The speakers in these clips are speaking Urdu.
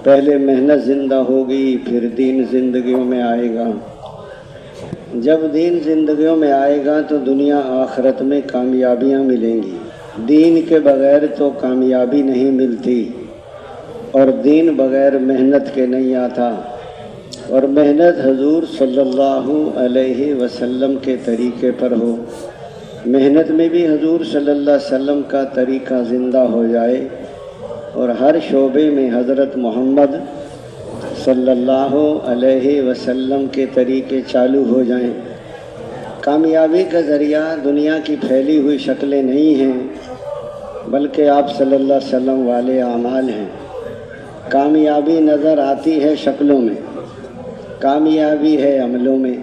پہلے محنت زندہ ہوگی، پھر دین زندگیوں میں آئے گا۔ جب دین زندگیوں میں آئے گا تو دنیا آخرت میں کامیابیاں ملیں گی۔ دین کے بغیر تو کامیابی نہیں ملتی، اور دین بغیر محنت کے نہیں آتا، اور محنت حضور صلی اللہ علیہ وسلم کے طریقے پر ہو۔ محنت میں بھی حضور صلی اللہ علیہ وسلم کا طریقہ زندہ ہو جائے، اور ہر شعبے میں حضرت محمد صلی اللہ علیہ وسلم کے طریقے چالو ہو جائیں۔ کامیابی کا ذریعہ دنیا کی پھیلی ہوئی شکلیں نہیں ہیں، بلکہ آپ صلی اللہ علیہ وسلم والے اعمال ہیں۔ کامیابی نظر آتی ہے شکلوں میں، کامیابی ہے عملوں میں،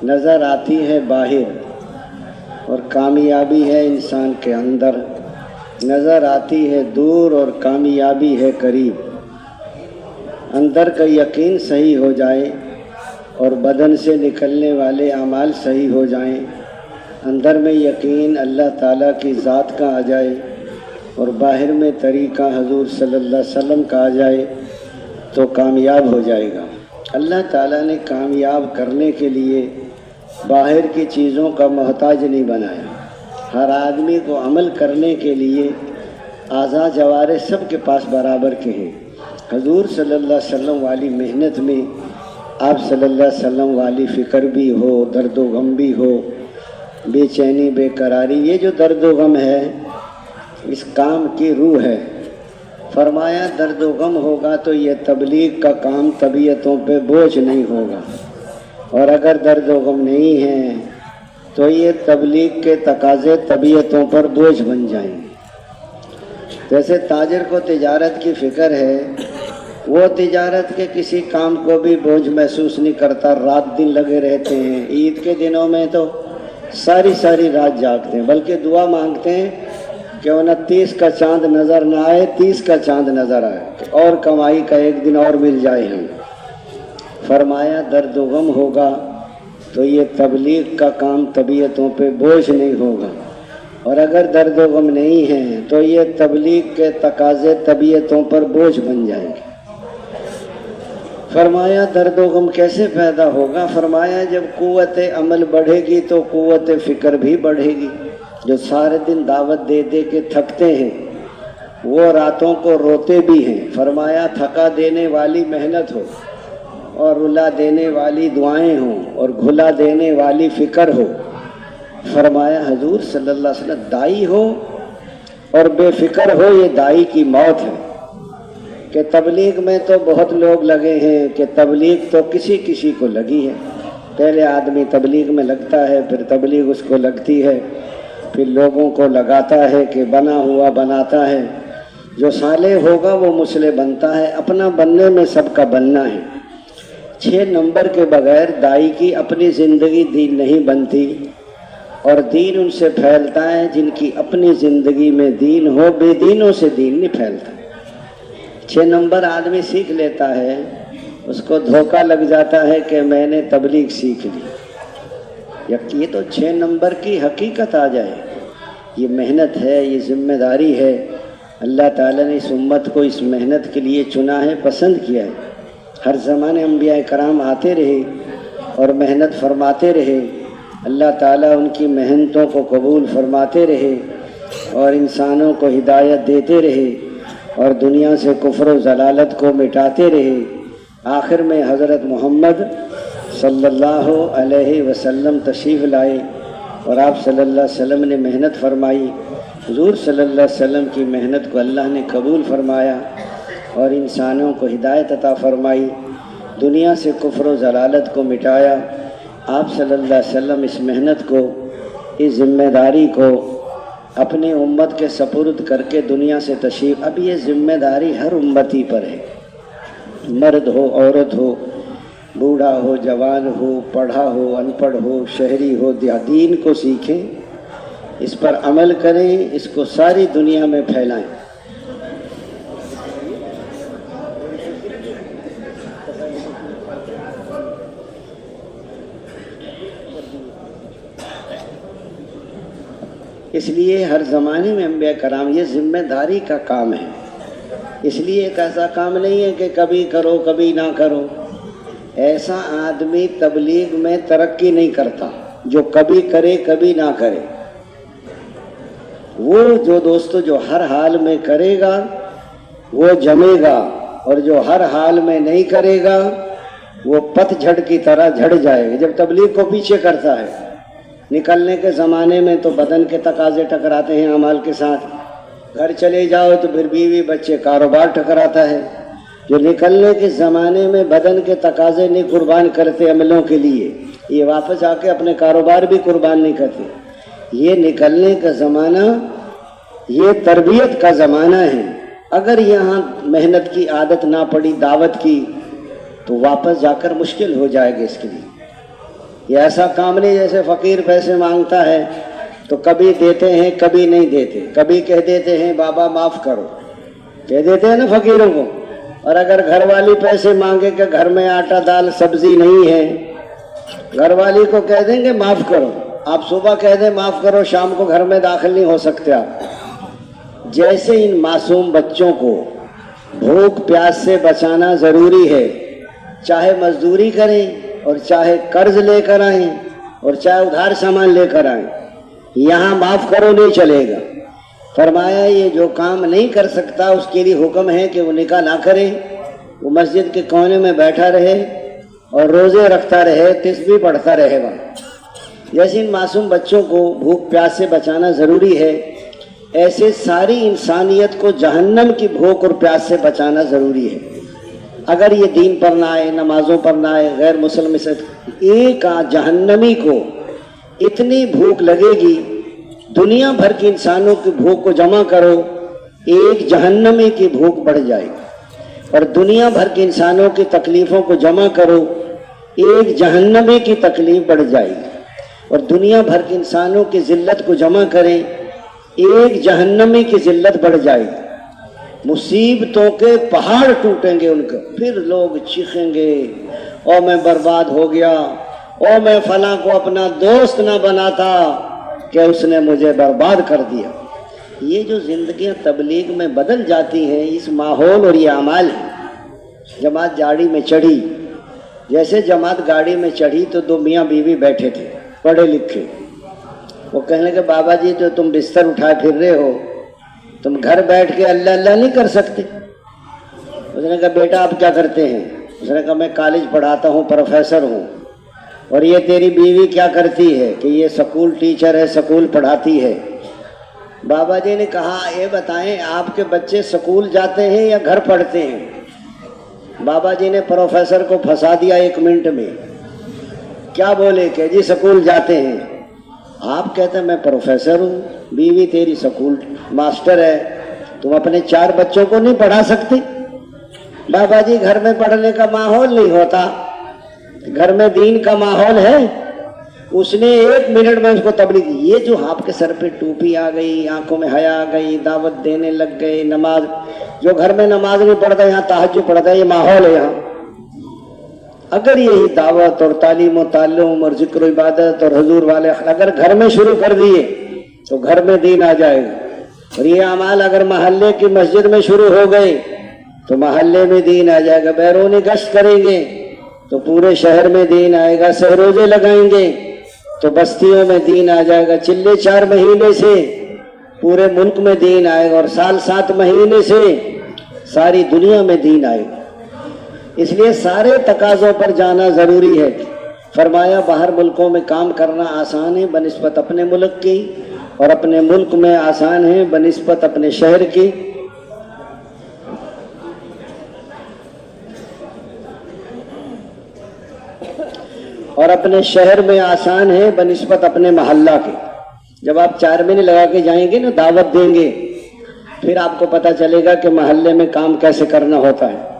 نظر آتی ہے باہر، اور کامیابی ہے انسان کے اندر، نظر آتی ہے دور، اور کامیابی ہے قریب۔ اندر کا یقین صحیح ہو جائے اور بدن سے نکلنے والے اعمال صحیح ہو جائیں، اندر میں یقین اللہ تعالیٰ کی ذات کا آ جائے اور باہر میں طریقہ حضور صلی اللہ علیہ وسلم کا آ جائے تو کامیاب ہو جائے گا۔ اللہ تعالیٰ نے کامیاب کرنے کے لیے باہر کی چیزوں کا محتاج نہیں بنایا۔ ہر آدمی کو عمل کرنے کے لیے اعضاء جوارح سب کے پاس برابر کے ہیں۔ حضور صلی اللہ علیہ وسلم والی محنت میں آپ صلی اللہ علیہ وسلم والی فکر بھی ہو، درد و غم بھی ہو، بے چینی، بے قراری۔ یہ جو درد و غم ہے اس کام کی روح ہے۔ فرمایا درد و غم ہوگا تو یہ تبلیغ کا کام طبیعتوں پہ بوجھ نہیں ہوگا، اور اگر درد و غم نہیں ہے تو یہ تبلیغ کے تقاضے طبیعتوں پر بوجھ بن جائیں گے۔ جیسے تاجر کو تجارت کی فکر ہے، وہ تجارت کے کسی کام کو بھی بوجھ محسوس نہیں کرتا، رات دن لگے رہتے ہیں۔ عید کے دنوں میں تو ساری رات جاگتے ہیں، بلکہ دعا مانگتے ہیں کہ 29 کا چاند نظر نہ آئے، 30 کا چاند نظر آئے، اور کمائی کا ایک دن اور مل جائے ہم۔ فرمایا درد و غم ہوگا تو یہ تبلیغ کا کام طبیعتوں پہ بوجھ نہیں ہوگا، اور اگر درد و غم نہیں ہے تو یہ تبلیغ کے تقاضے طبیعتوں پر بوجھ بن جائیں گے۔ فرمایا درد و غم کیسے پیدا ہوگا؟ فرمایا جب قوت عمل بڑھے گی تو قوت فکر بھی بڑھے گی۔ جو سارے دن دعوت دے دے کے تھکتے ہیں وہ راتوں کو روتے بھی ہیں۔ فرمایا تھکا دینے والی محنت ہو، اور رلا دینے والی دعائیں ہوں، اور گھلا دینے والی فکر ہو۔ فرمایا حضور صلی اللہ علیہ وسلم دائی ہو اور بے فکر ہو، یہ دائی کی موت ہے۔ کہ تبلیغ میں تو بہت لوگ لگے ہیں، کہ تبلیغ تو کسی کو لگی ہے۔ پہلے آدمی تبلیغ میں لگتا ہے، پھر تبلیغ اس کو لگتی ہے، پھر لوگوں کو لگاتا ہے کہ بنا ہوا بناتا ہے۔ جو صالح ہوگا وہ مصلح بنتا ہے، اپنا بننے میں سب کا بننا ہے۔ 6 نمبر کے بغیر دائی کی اپنی زندگی دین نہیں بنتی، اور دین ان سے پھیلتا ہے جن کی اپنی زندگی میں دین ہو، بے دینوں سے دین نہیں پھیلتا۔ 6 نمبر آدمی سیکھ لیتا ہے، اس کو دھوکہ لگ جاتا ہے کہ میں نے تبلیغ سیکھ لی۔ یہ تو 6 نمبر کی حقیقت آ جائے، یہ محنت ہے، یہ ذمہ داری ہے۔ اللہ تعالیٰ نے اس امت کو اس محنت کے لیے چنا ہے، پسند کیا ہے۔ ہر زمانے انبیاء کرام آتے رہے اور محنت فرماتے رہے، اللہ تعالیٰ ان کی محنتوں کو قبول فرماتے رہے اور انسانوں کو ہدایت دیتے رہے، اور دنیا سے کفر و ضلالت کو مٹاتے رہے۔ آخر میں حضرت محمد صلی اللہ علیہ وسلم تشریف لائے، اور آپ صلی اللہ علیہ وسلم نے محنت فرمائی۔ حضور صلی اللہ علیہ وسلم کی محنت کو اللہ نے قبول فرمایا اور انسانوں کو ہدایت عطا فرمائی، دنیا سے کفر و ضلالت کو مٹایا۔ آپ صلی اللہ علیہ وسلم اس محنت کو، اس ذمہ داری کو اپنی امت کے سپرد کر کے دنیا سے تشریف۔ اب یہ ذمہ داری ہر امتی پر ہے، مرد ہو، عورت ہو، بوڑھا ہو، جوان ہو، پڑھا ہو، ان پڑھ ہو، شہری ہو، دین کو سیکھیں، اس پر عمل کریں، اس کو ساری دنیا میں پھیلائیں۔ اس لیے ہر زمانے میں انبیاء کرام، یہ ذمہ داری کا کام ہے۔ اس لیے ایک ایسا کام نہیں ہے کہ کبھی کرو کبھی نہ کرو. ایسا آدمی تبلیغ میں ترقی نہیں کرتا جو کبھی کرے کبھی نہ کرے. وہ جو دوستو جو ہر حال میں کرے گا وہ جمے گا، اور جو ہر حال میں نہیں کرے گا وہ پت جھڑ کی طرح جھڑ جائے گا. جب تبلیغ کو پیچھے کرتا ہے، نکلنے کے زمانے میں تو بدن کے تقاضے ٹکراتے ہیں اعمال کے ساتھ، گھر چلے جاؤ تو پھر بیوی بچے کاروبار ٹکراتا ہے. جو نکلنے کے زمانے میں بدن کے تقاضے نہیں قربان کرتے عملوں کے لیے، یہ واپس آ کے اپنے کاروبار بھی قربان نہیں کرتے. یہ نکلنے کا زمانہ یہ تربیت کا زمانہ ہے. اگر یہاں محنت کی عادت نہ پڑی دعوت کی تو واپس جا کر مشکل ہو جائے گا اس کے لیے. یہ ایسا کام نہیں جیسے فقیر پیسے مانگتا ہے تو کبھی دیتے ہیں کبھی نہیں دیتے، کبھی کہہ دیتے ہیں بابا معاف کرو، کہہ دیتے ہیں نا فقیروں کو. اور اگر گھر والی پیسے مانگے کہ گھر میں آٹا دال سبزی نہیں ہے، گھر والی کو کہہ دیں گے معاف کرو. آپ صبح کہہ دیں معاف کرو، شام کو گھر میں داخل نہیں ہو سکتے آپ. جیسے ان معصوم بچوں کو بھوک پیاس سے بچانا ضروری ہے، چاہے مزدوری کریں اور چاہے قرض لے کر آئیں اور چاہے ادھار سامان لے کر آئیں، یہاں معاف کرو نہیں چلے گا. فرمایا یہ جو کام نہیں کر سکتا اس کے لیے حکم ہے کہ وہ نکاح نہ کرے، وہ مسجد کے کونے میں بیٹھا رہے اور روزے رکھتا رہے، تسبیح پڑھتا رہے گا. جیسے ان معصوم بچوں کو بھوک پیاس سے بچانا ضروری ہے، ایسے ساری انسانیت کو جہنم کی بھوک اور پیاس سے بچانا ضروری ہے. اگر یہ دین پر نہ آئے، نمازوں پر نہ آئے، غیر مسلم سے ایک جہنمی کو اتنی بھوک لگے گی، دنیا بھر کی انسانوں کی بھوک کو جمع کرو، ایک جہنمی کی بھوک بڑھ جائے گی. اور دنیا بھر کی انسانوں کی تکلیفوں کو جمع کرو، ایک جہنمی کی تکلیف بڑھ جائے گی. اور دنیا بھر کے انسانوں کی ذلت کو جمع کریں، ایک جہنمی کی ذلت بڑھ جائے گی. مصیبتوں کے پہاڑ ٹوٹیں گے ان کو، پھر لوگ چیخیں گے او میں برباد ہو گیا، او میں فلاں کو اپنا دوست نہ بناتا کہ اس نے مجھے برباد کر دیا. یہ جو زندگیاں تبلیغ میں بدل جاتی ہیں، اس ماحول اور یہ اعمال ہیں. جماعت گاڑی میں چڑھی، جیسے جماعت گاڑی میں چڑھی تو دو میاں بیوی بیٹھے تھے پڑھے لکھے. وہ کہنے کہ بابا جی جو تم بستر اٹھائے پھر رہے ہو، تم گھر بیٹھ کے اللہ اللہ نہیں کر سکتے؟ اس نے کہا بیٹا آپ کیا کرتے ہیں؟ اس نے کہا میں کالج پڑھاتا ہوں، پروفیسر ہوں. اور یہ تیری بیوی کیا کرتی ہے؟ کہ یہ سکول ٹیچر ہے، سکول پڑھاتی ہے. بابا جی نے کہا یہ بتائیں آپ کے بچے سکول جاتے ہیں یا گھر پڑھتے ہیں؟ بابا جی نے پروفیسر کو پھنسا دیا 1 منٹ میں. کیا بولے کہ جی سکول جاتے ہیں. آپ کہتے ہیں میں پروفیسر ہوں، بیوی تیری سکول ماسٹر ہے، تم اپنے 4 بچوں کو نہیں پڑھا سکتے؟ بابا جی گھر میں پڑھنے کا ماحول نہیں ہوتا، گھر میں دین کا ماحول ہے. اس نے 1 منٹ میں اس کو تبلیغ دی. یہ جو آپ کے سر پہ ٹوپی آ گئی، آنکھوں میں حیا آ گئی، دعوت دینے لگ گئے، نماز جو گھر میں نماز نہیں پڑھتا یہاں تہجد پڑھتا ہے، یہ ماحول ہے یہاں. اگر یہی دعوت اور تعلیم و تعلم اور ذکر و عبادت اور حضور والے اگر گھر میں شروع کر دیے تو گھر میں دین آ جائے گا. اور یہ اعمال اگر محلے کی مسجد میں شروع ہو گئے تو محلے میں دین آ جائے گا. بیرونی گشت کریں گے تو پورے شہر میں دین آئے گا. سہروزے لگائیں گے تو بستیوں میں دین آ جائے گا. چلے 4 مہینے سے پورے ملک میں دین آئے گا، اور سال 7 مہینے سے ساری دنیا میں دین آئے گا. اس لیے سارے تقاضوں پر جانا ضروری ہے. فرمایا باہر ملکوں میں کام کرنا آسان ہے بنسبت اپنے ملک کی، اور اپنے ملک میں آسان ہے بنسبت اپنے شہر کی. اور اپنے شہر میں آسان ہے بنسبت اپنے محلہ کے. جب آپ 4 مہینے لگا کے جائیں گے نا، دعوت دیں گے، پھر آپ کو پتہ چلے گا کہ محلے میں کام کیسے کرنا ہوتا ہے.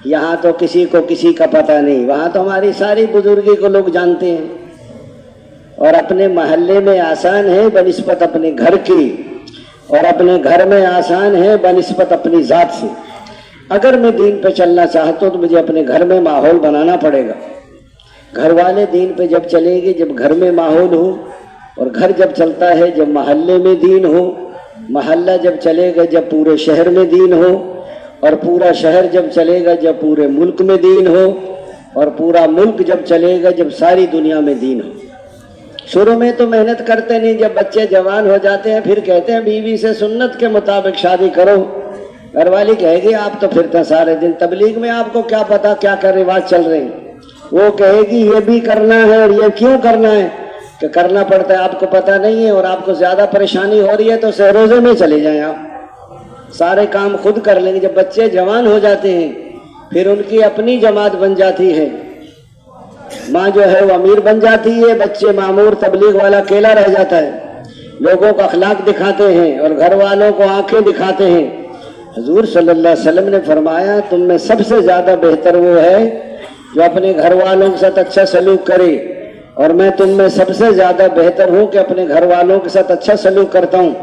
یہاں تو کسی کو کسی کا پتہ نہیں، وہاں تو ہماری ساری بزرگی کو لوگ جانتے ہیں. اور اپنے محلے میں آسان ہے بنسبت اپنے گھر کی، اور اپنے گھر میں آسان ہے بنسبت اپنی ذات سے. اگر میں دین پہ چلنا چاہتا ہوں تو مجھے اپنے گھر میں ماحول بنانا پڑے گا. گھر والے دین پہ جب چلیں گے جب گھر میں ماحول ہو، اور گھر جب چلتا ہے جب محلے میں دین ہو، محلہ جب چلے گا جب پورے شہر میں دین ہو، اور پورا شہر جب چلے گا جب پورے ملک میں دین ہو، اور پورا ملک جب چلے گا جب ساری دنیا میں دین ہو۔ شروع میں تو محنت کرتے نہیں، جب بچے جوان ہو جاتے ہیں پھر کہتے ہیں بیوی سے سنت کے مطابق شادی کرو، گھر والی کہے گی آپ تو پھرتے سارے دن تبلیغ میں، آپ کو کیا پتا کیا کیا رواج چل رہے ہیں۔ وہ کہے گی یہ بھی کرنا ہے اور یہ کیوں کرنا ہے، کہ کرنا پڑتا ہے آپ کو پتہ نہیں ہے، اور آپ کو زیادہ پریشانی ہو رہی ہے تو سہروزے میں چلے جائیں، آپ سارے کام خود کر لیں گے۔ جب بچے جوان ہو جاتے ہیں پھر ان کی اپنی جماعت بن جاتی ہے، ماں جو ہے وہ امیر بن جاتی ہے، بچے معمور تبلیغ والا اکیلا رہ جاتا ہے، لوگوں کو اخلاق دکھاتے ہیں اور گھر والوں کو آنکھیں دکھاتے ہیں۔ حضور صلی اللہ علیہ وسلم نے فرمایا تم میں سب سے زیادہ بہتر وہ ہے جو اپنے گھر والوں کے ساتھ اچھا سلوک کرے، اور میں تم میں سب سے زیادہ بہتر ہوں کہ اپنے گھر والوں کے ساتھ اچھا سلوک کرتا ہوں۔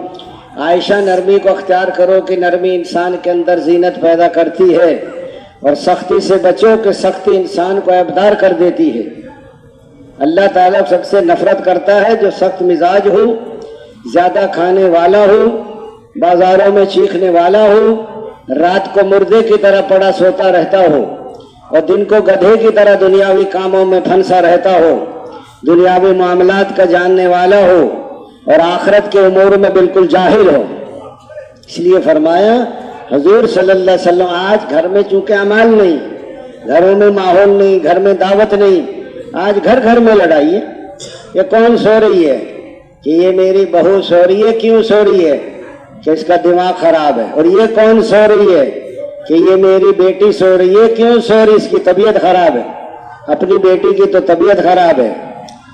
عائشہ نرمی کو اختیار کرو کہ نرمی انسان کے اندر زینت پیدا کرتی ہے، اور سختی سے بچو کہ سختی انسان کو عیبدار کر دیتی ہے۔ اللہ تعالیٰ سب سے نفرت کرتا ہے جو سخت مزاج ہو، زیادہ کھانے والا ہو، بازاروں میں چیخنے والا ہو، رات کو مردے کی طرح پڑا سوتا رہتا ہو، اور دن کو گدھے کی طرح دنیاوی کاموں میں پھنسا رہتا ہو، دنیاوی معاملات کا جاننے والا ہو اور آخرت کے امور میں بالکل جاہل ہو۔ اس لیے فرمایا حضور صلی اللہ علیہ وسلم آج گھر میں چونکہ اعمال نہیں، گھروں میں ماحول نہیں، گھر میں دعوت نہیں، آج گھر گھر میں لڑائی ہے۔ یہ کون سو رہی ہے کہ یہ میری بہو سو رہی ہے، کیوں سو رہی ہے کہ اس کا دماغ خراب ہے، اور یہ کون سو رہی ہے کہ یہ میری بیٹی سو رہی ہے، کیوں سو رہی، اس کی طبیعت خراب ہے۔ اپنی بیٹی کی تو طبیعت خراب ہے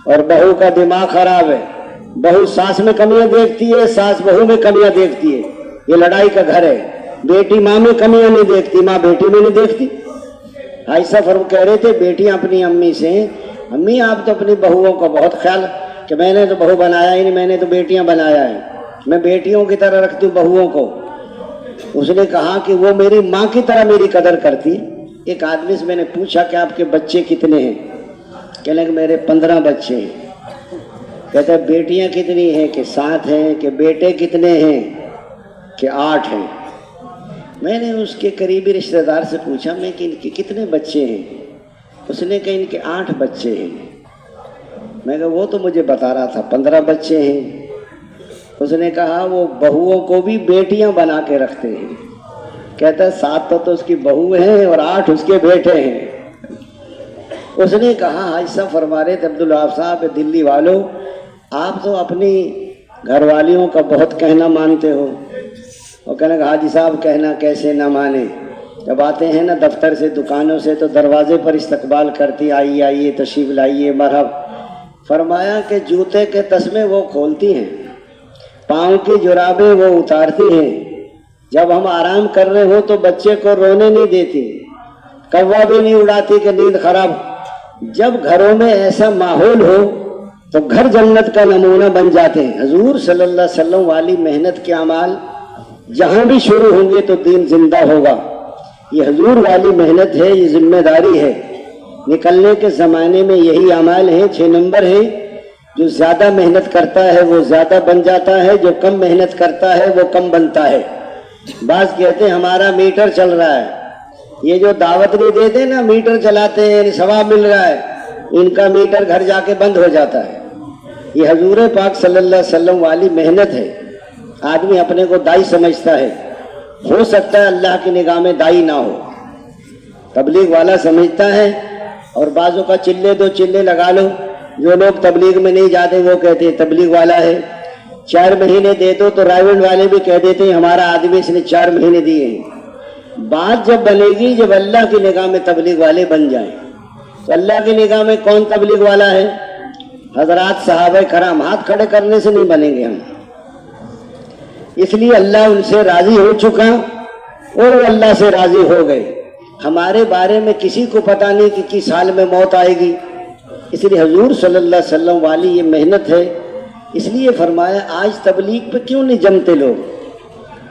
اور بہو کا دماغ خراب ہے، بہو ساس میں کمیاں دیکھتی ہے، ساس بہو میں کمیاں دیکھتی ہے، یہ لڑائی کا گھر ہے۔ بیٹی ماں میں کمیاں نہیں دیکھتی، ماں بیٹی میں نہیں دیکھتی۔ عائشہ فرم کہہ رہے تھے بیٹیاں اپنی امی سے، امی آپ تو اپنی بہوؤں کا بہت خیال، کہ میں نے تو بہو بنایا ہی نہیں، میں نے تو بیٹیاں بنایا ہے، میں بیٹیوں کی طرح رکھتی ہوں بہوؤں کو۔ اس نے کہا کہ وہ میری ماں کی طرح میری قدر کرتی۔ ایک آدمی سے میں نے پوچھا کہ آپ کے بچے کتنے ہیں، کہنے کہ میرے 15 بچے ہیں۔ کہتا ہے بیٹیاں کتنی ہیں کہ 7 ہیں، کہ بیٹے کتنے ہیں کہ 8 ہیں۔ میں نے اس کے قریبی رشتہ دار سے پوچھا میں کہ ان کے کتنے بچے ہیں، اس نے کہا ان کے 8 بچے ہیں۔ میں کہا وہ تو مجھے بتا رہا تھا 15 بچے ہیں۔ اس نے کہا وہ بہوؤں کو بھی بیٹیاں بنا کے رکھتے ہیں، کہتا ہے 7 تو اس کی بہو ہیں اور 8 اس کے بیٹے ہیں۔ اس نے کہا عائشہ فرما رہے تھے عبدالوہاب صاحب دلی والوں، آپ تو اپنی گھر والیوں کا بہت کہنا مانتے ہو۔ اور کہنے کہ حاجی صاحب کہنا کیسے نہ مانے، جب آتے ہیں نا دفتر سے دکانوں سے تو دروازے پر استقبال کرتی، آئیے آئیے تشریف لائیے مرحب۔ فرمایا کہ جوتے کے تسمے وہ کھولتی ہیں، پاؤں کی جرابیں وہ اتارتی ہیں، جب ہم آرام کر رہے ہو تو بچے کو رونے نہیں دیتی، کوا بھی نہیں اڑاتی کہ نیند خراب۔ جب گھروں میں ایسا ماحول ہو تو گھر جنت کا نمونہ بن جاتے ہیں۔ حضور صلی اللہ علیہ وسلم والی محنت کے اعمال جہاں بھی شروع ہوں گے تو دین زندہ ہوگا۔ یہ حضور والی محنت ہے، یہ ذمہ داری ہے۔ نکلنے کے زمانے میں یہی اعمال ہیں، 6 نمبر ہیں۔ جو زیادہ محنت کرتا ہے وہ زیادہ بن جاتا ہے، جو کم محنت کرتا ہے وہ کم بنتا ہے۔ بعض کہتے ہیں ہمارا میٹر چل رہا ہے، یہ جو دعوت نہیں دیتے نا میٹر چلاتے ہیں ثواب مل رہا ہے، ان کا میٹر گھر جا کے بند ہو جاتا ہے۔ یہ حضور پاک صلی اللہ علیہ وسلم والی محنت ہے۔ آدمی اپنے کو دائی سمجھتا ہے، ہو سکتا ہے اللہ کی نگاہ میں دائی نہ ہو، تبلیغ والا سمجھتا ہے۔ اور بعضوں کا چلے 2 چلے لگا لو، جو لوگ تبلیغ میں نہیں جاتے وہ کہتے ہیں تبلیغ والا ہے۔ 4 مہینے دے دو تو رائیونڈ والے بھی کہہ دیتے ہیں ہمارا آدمی اس نے 4 مہینے دیے ہیں۔ بات جب بنے گی جب اللہ کی نگاہ میں تبلیغ والے بن جائیں، تو اللہ کی نگاہ میں کون تبلیغ والا ہے؟ حضرات صحابہ کرام، ہاتھ کھڑے کرنے سے نہیں بنیں گے ہم۔ اس لیے اللہ ان سے راضی ہو چکا اور وہ اللہ سے راضی ہو گئے۔ ہمارے بارے میں کسی کو پتہ نہیں کہ کس حال میں موت آئے گی، اس لیے حضور صلی اللہ علیہ وسلم والی یہ محنت ہے۔ اس لیے فرمایا آج تبلیغ پہ کیوں نہیں جمتے لوگ؟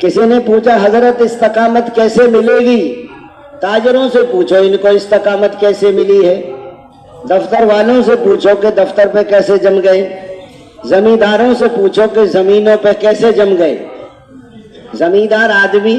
کسی نے پوچھا حضرت استقامت کیسے ملے گی؟ تاجروں سے پوچھو ان کو استقامت کیسے ملی ہے، دفتر والوں سے پوچھو کہ دفتر پہ کیسے جم گئے، زمینداروں سے پوچھو کہ زمینوں پہ کیسے جم گئے۔ زمیندار آدمی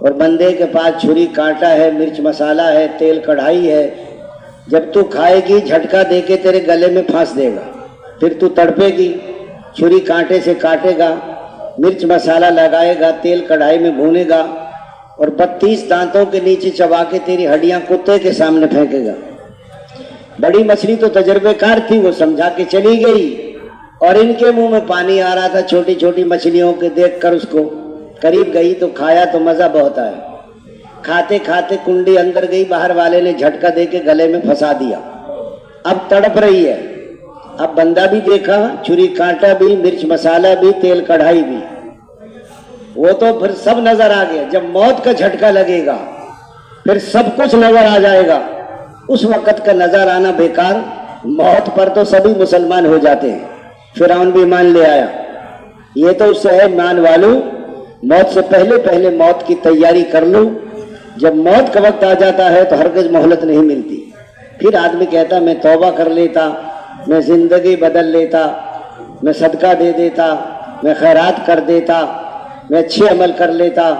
اور بندے کے پاس چھری کانٹا ہے، مرچ مسالہ ہے، تیل کڑھائی ہے، جب تو کھائے گی جھٹکا دے کے تیرے گلے میں پھانس دے گا، پھر تو تڑپے گی، چھری کانٹے سے کاٹے گا، مرچ مسالہ لگائے گا، تیل کڑھائی میں بھونے گا، اور 32 دانتوں کے نیچے چبا کے تیری ہڈیاں کتے کے سامنے پھینکے گا۔ بڑی مچھلی تو تجربے کار تھی، وہ سمجھا کے چلی گئی، اور ان کے منہ میں پانی آ رہا تھا چھوٹی چھوٹی مچھلیوں کے دیکھ کر۔ اس کو قریب گئی تو کھایا تو مزہ بہت آیا، کھاتے کھاتے کنڈی اندر گئی، باہر والے نے جھٹکا دے کے گلے میں پھنسا دیا، اب تڑپ رہی ہے۔ اب بندہ بھی دیکھا، چھری کانٹا بھی، مرچ مسالہ بھی، تیل کڑھائی بھی، وہ تو پھر سب نظر آ گیا۔ جب موت کا جھٹکا لگے گا پھر سب کچھ نظر آ جائے گا، اس وقت کا نظر آنا بیکار۔ موت پر تو سبھی مسلمان ہو جاتے ہیں، فرعون بھی ایمان لے آیا۔ یہ تو اس سے ہے ایمان والو، موت سے پہلے پہلے موت کی تیاری کر لو، جب موت کا وقت آ جاتا ہے تو ہرگز مہلت نہیں ملتی۔ پھر آدمی کہتا میں توبہ کر لیتا، میں زندگی بدل لیتا، میں صدقہ دے دیتا، میں خیرات کر دیتا، میں اچھے عمل کر لیتا،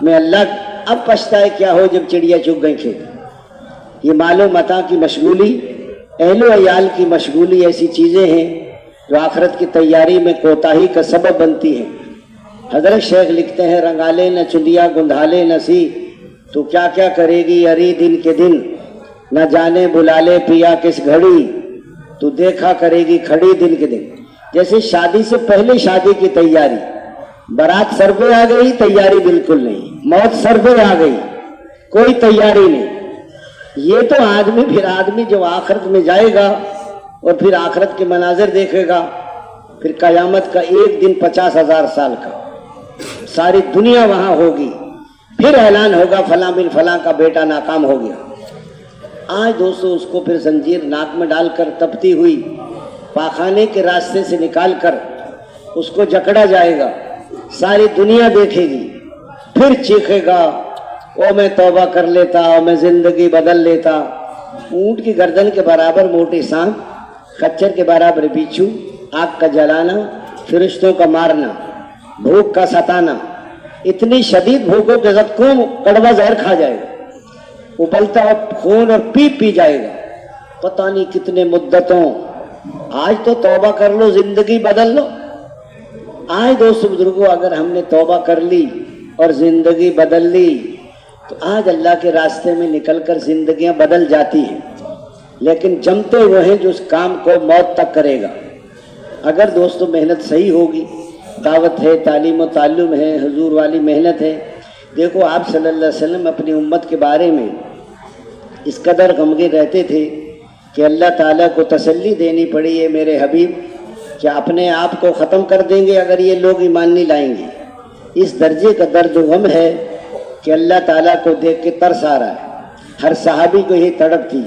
میں اللہ۔ اب پچھتائے کیا ہو جب چڑیا چگ گئی کھیت۔ یہ مال و متاع کی مشغولی، اہل و عیال کی مشغولی ایسی چیزیں ہیں جو آخرت کی تیاری میں کوتاہی کا سبب بنتی ہیں۔ حضرت شیخ لکھتے ہیں رنگالے نہ چندیا گندھالے نہ سی، تو کیا کیا کرے گی اری دن کے دن، نہ جانے بلا لے پیا کس گھڑی، تو دیکھا کرے گی کھڑی دن کے دن۔ جیسے شادی سے پہلے شادی کی تیاری، بارات سر پہ آ گئی، تیاری بالکل نہیں، موت سر پہ آ گئی، کوئی تیاری نہیں۔ یہ تو آدمی پھر آدمی جو آخرت میں جائے گا اور پھر آخرت کے مناظر دیکھے گا، پھر قیامت کا ایک دن 50,000 سال کا، ساری دنیا وہاں ہوگی، پھر اعلان ہوگا فلاں بن فلاں کا بیٹا ناکام ہو گیا۔ آج دوستو اس کو پھر زنجیر ناک میں ڈال کر تپتی ہوئی پاخانے کے راستے سے نکال کر اس کو جکڑا جائے گا، ساری دنیا دیکھے گی، پھر چیخے گا او میں توبہ کر لیتا، او میں زندگی بدل لیتا۔ اونٹ کی گردن کے برابر موٹی سانپ، خچر کے برابر بچھو، آگ کا جلانا، فرشتوں کا مارنا، بھوک کا ستانا، اتنی شدید بھوکوں کے ساتھ کون کڑوا زہر کھا جائے گا، ابلتا خون اور پی جائے گا، پتہ نہیں کتنے مدتوں۔ آج تو توبہ کر لو، زندگی بدل لو۔ آج دوستو بزرگوں اگر ہم نے توبہ کر لی اور زندگی بدل لی تو آج اللہ کے راستے میں نکل کر زندگیاں بدل جاتی ہیں، لیکن جمتے وہ ہیں جو اس کام کو موت تک کرے گا۔ اگر دوستو محنت صحیح ہوگی، دعوت ہے، تعلیم و تعلم ہے، حضور والی محنت ہے۔ دیکھو آپ صلی اللہ علیہ وسلم اپنی امت کے بارے میں اس قدر غمگین رہتے تھے کہ اللہ تعالیٰ کو تسلی دینی پڑی ہے میرے حبیب کہ اپنے آپ کو ختم کر دیں گے اگر یہ لوگ ایمان نہیں لائیں گے۔ اس درجے کا درد و غم ہے کہ اللہ تعالیٰ کو دیکھ کے ترس آ رہا ہے۔ ہر صحابی کو یہ تڑپ تھی۔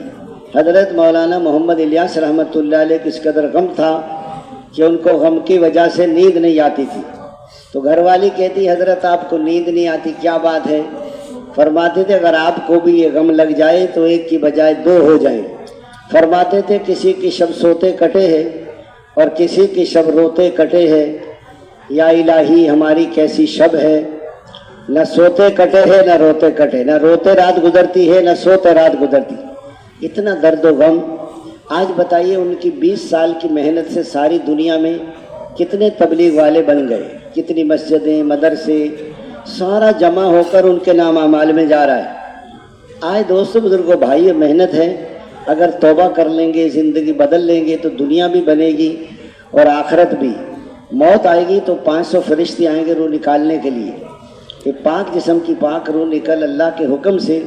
حضرت مولانا محمد الیاس رحمۃ اللہ علیہ کو اس قدر غم تھا کہ ان کو غم کی وجہ سے نیند نہیں آتی تھی، تو گھر والی کہتی حضرت آپ کو نیند نہیں آتی، کیا بات ہے؟ فرماتے تھے اگر آپ کو بھی یہ غم لگ جائے تو ایک کی بجائے 2 ہو جائیں۔ فرماتے تھے کسی کی شب سوتے کٹے ہے اور کسی کی شب روتے کٹے ہے، یا الہی ہماری کیسی شب ہے، نہ سوتے کٹے ہے نہ روتے کٹے، نہ روتے رات گزرتی ہے نہ سوتے رات گزرتی۔ اتنا درد و غم۔ آج بتائیے ان کی 20 سال کی محنت سے ساری دنیا میں کتنے تبلیغ والے بن گئے، کتنی مسجدیں، مدرسے، سارا جمع ہو کر ان کے نام اعمال میں جا رہا ہے۔ آج دوستو بزرگوں بھائی محنت ہے، اگر توبہ کر لیں گے، زندگی بدل لیں گے تو دنیا بھی بنے گی اور آخرت بھی۔ موت آئے گی تو 500 فرشتے آئیں گے روح نکالنے کے لیے کہ پاک جسم کی پاک روح نکل اللہ کے حکم سے،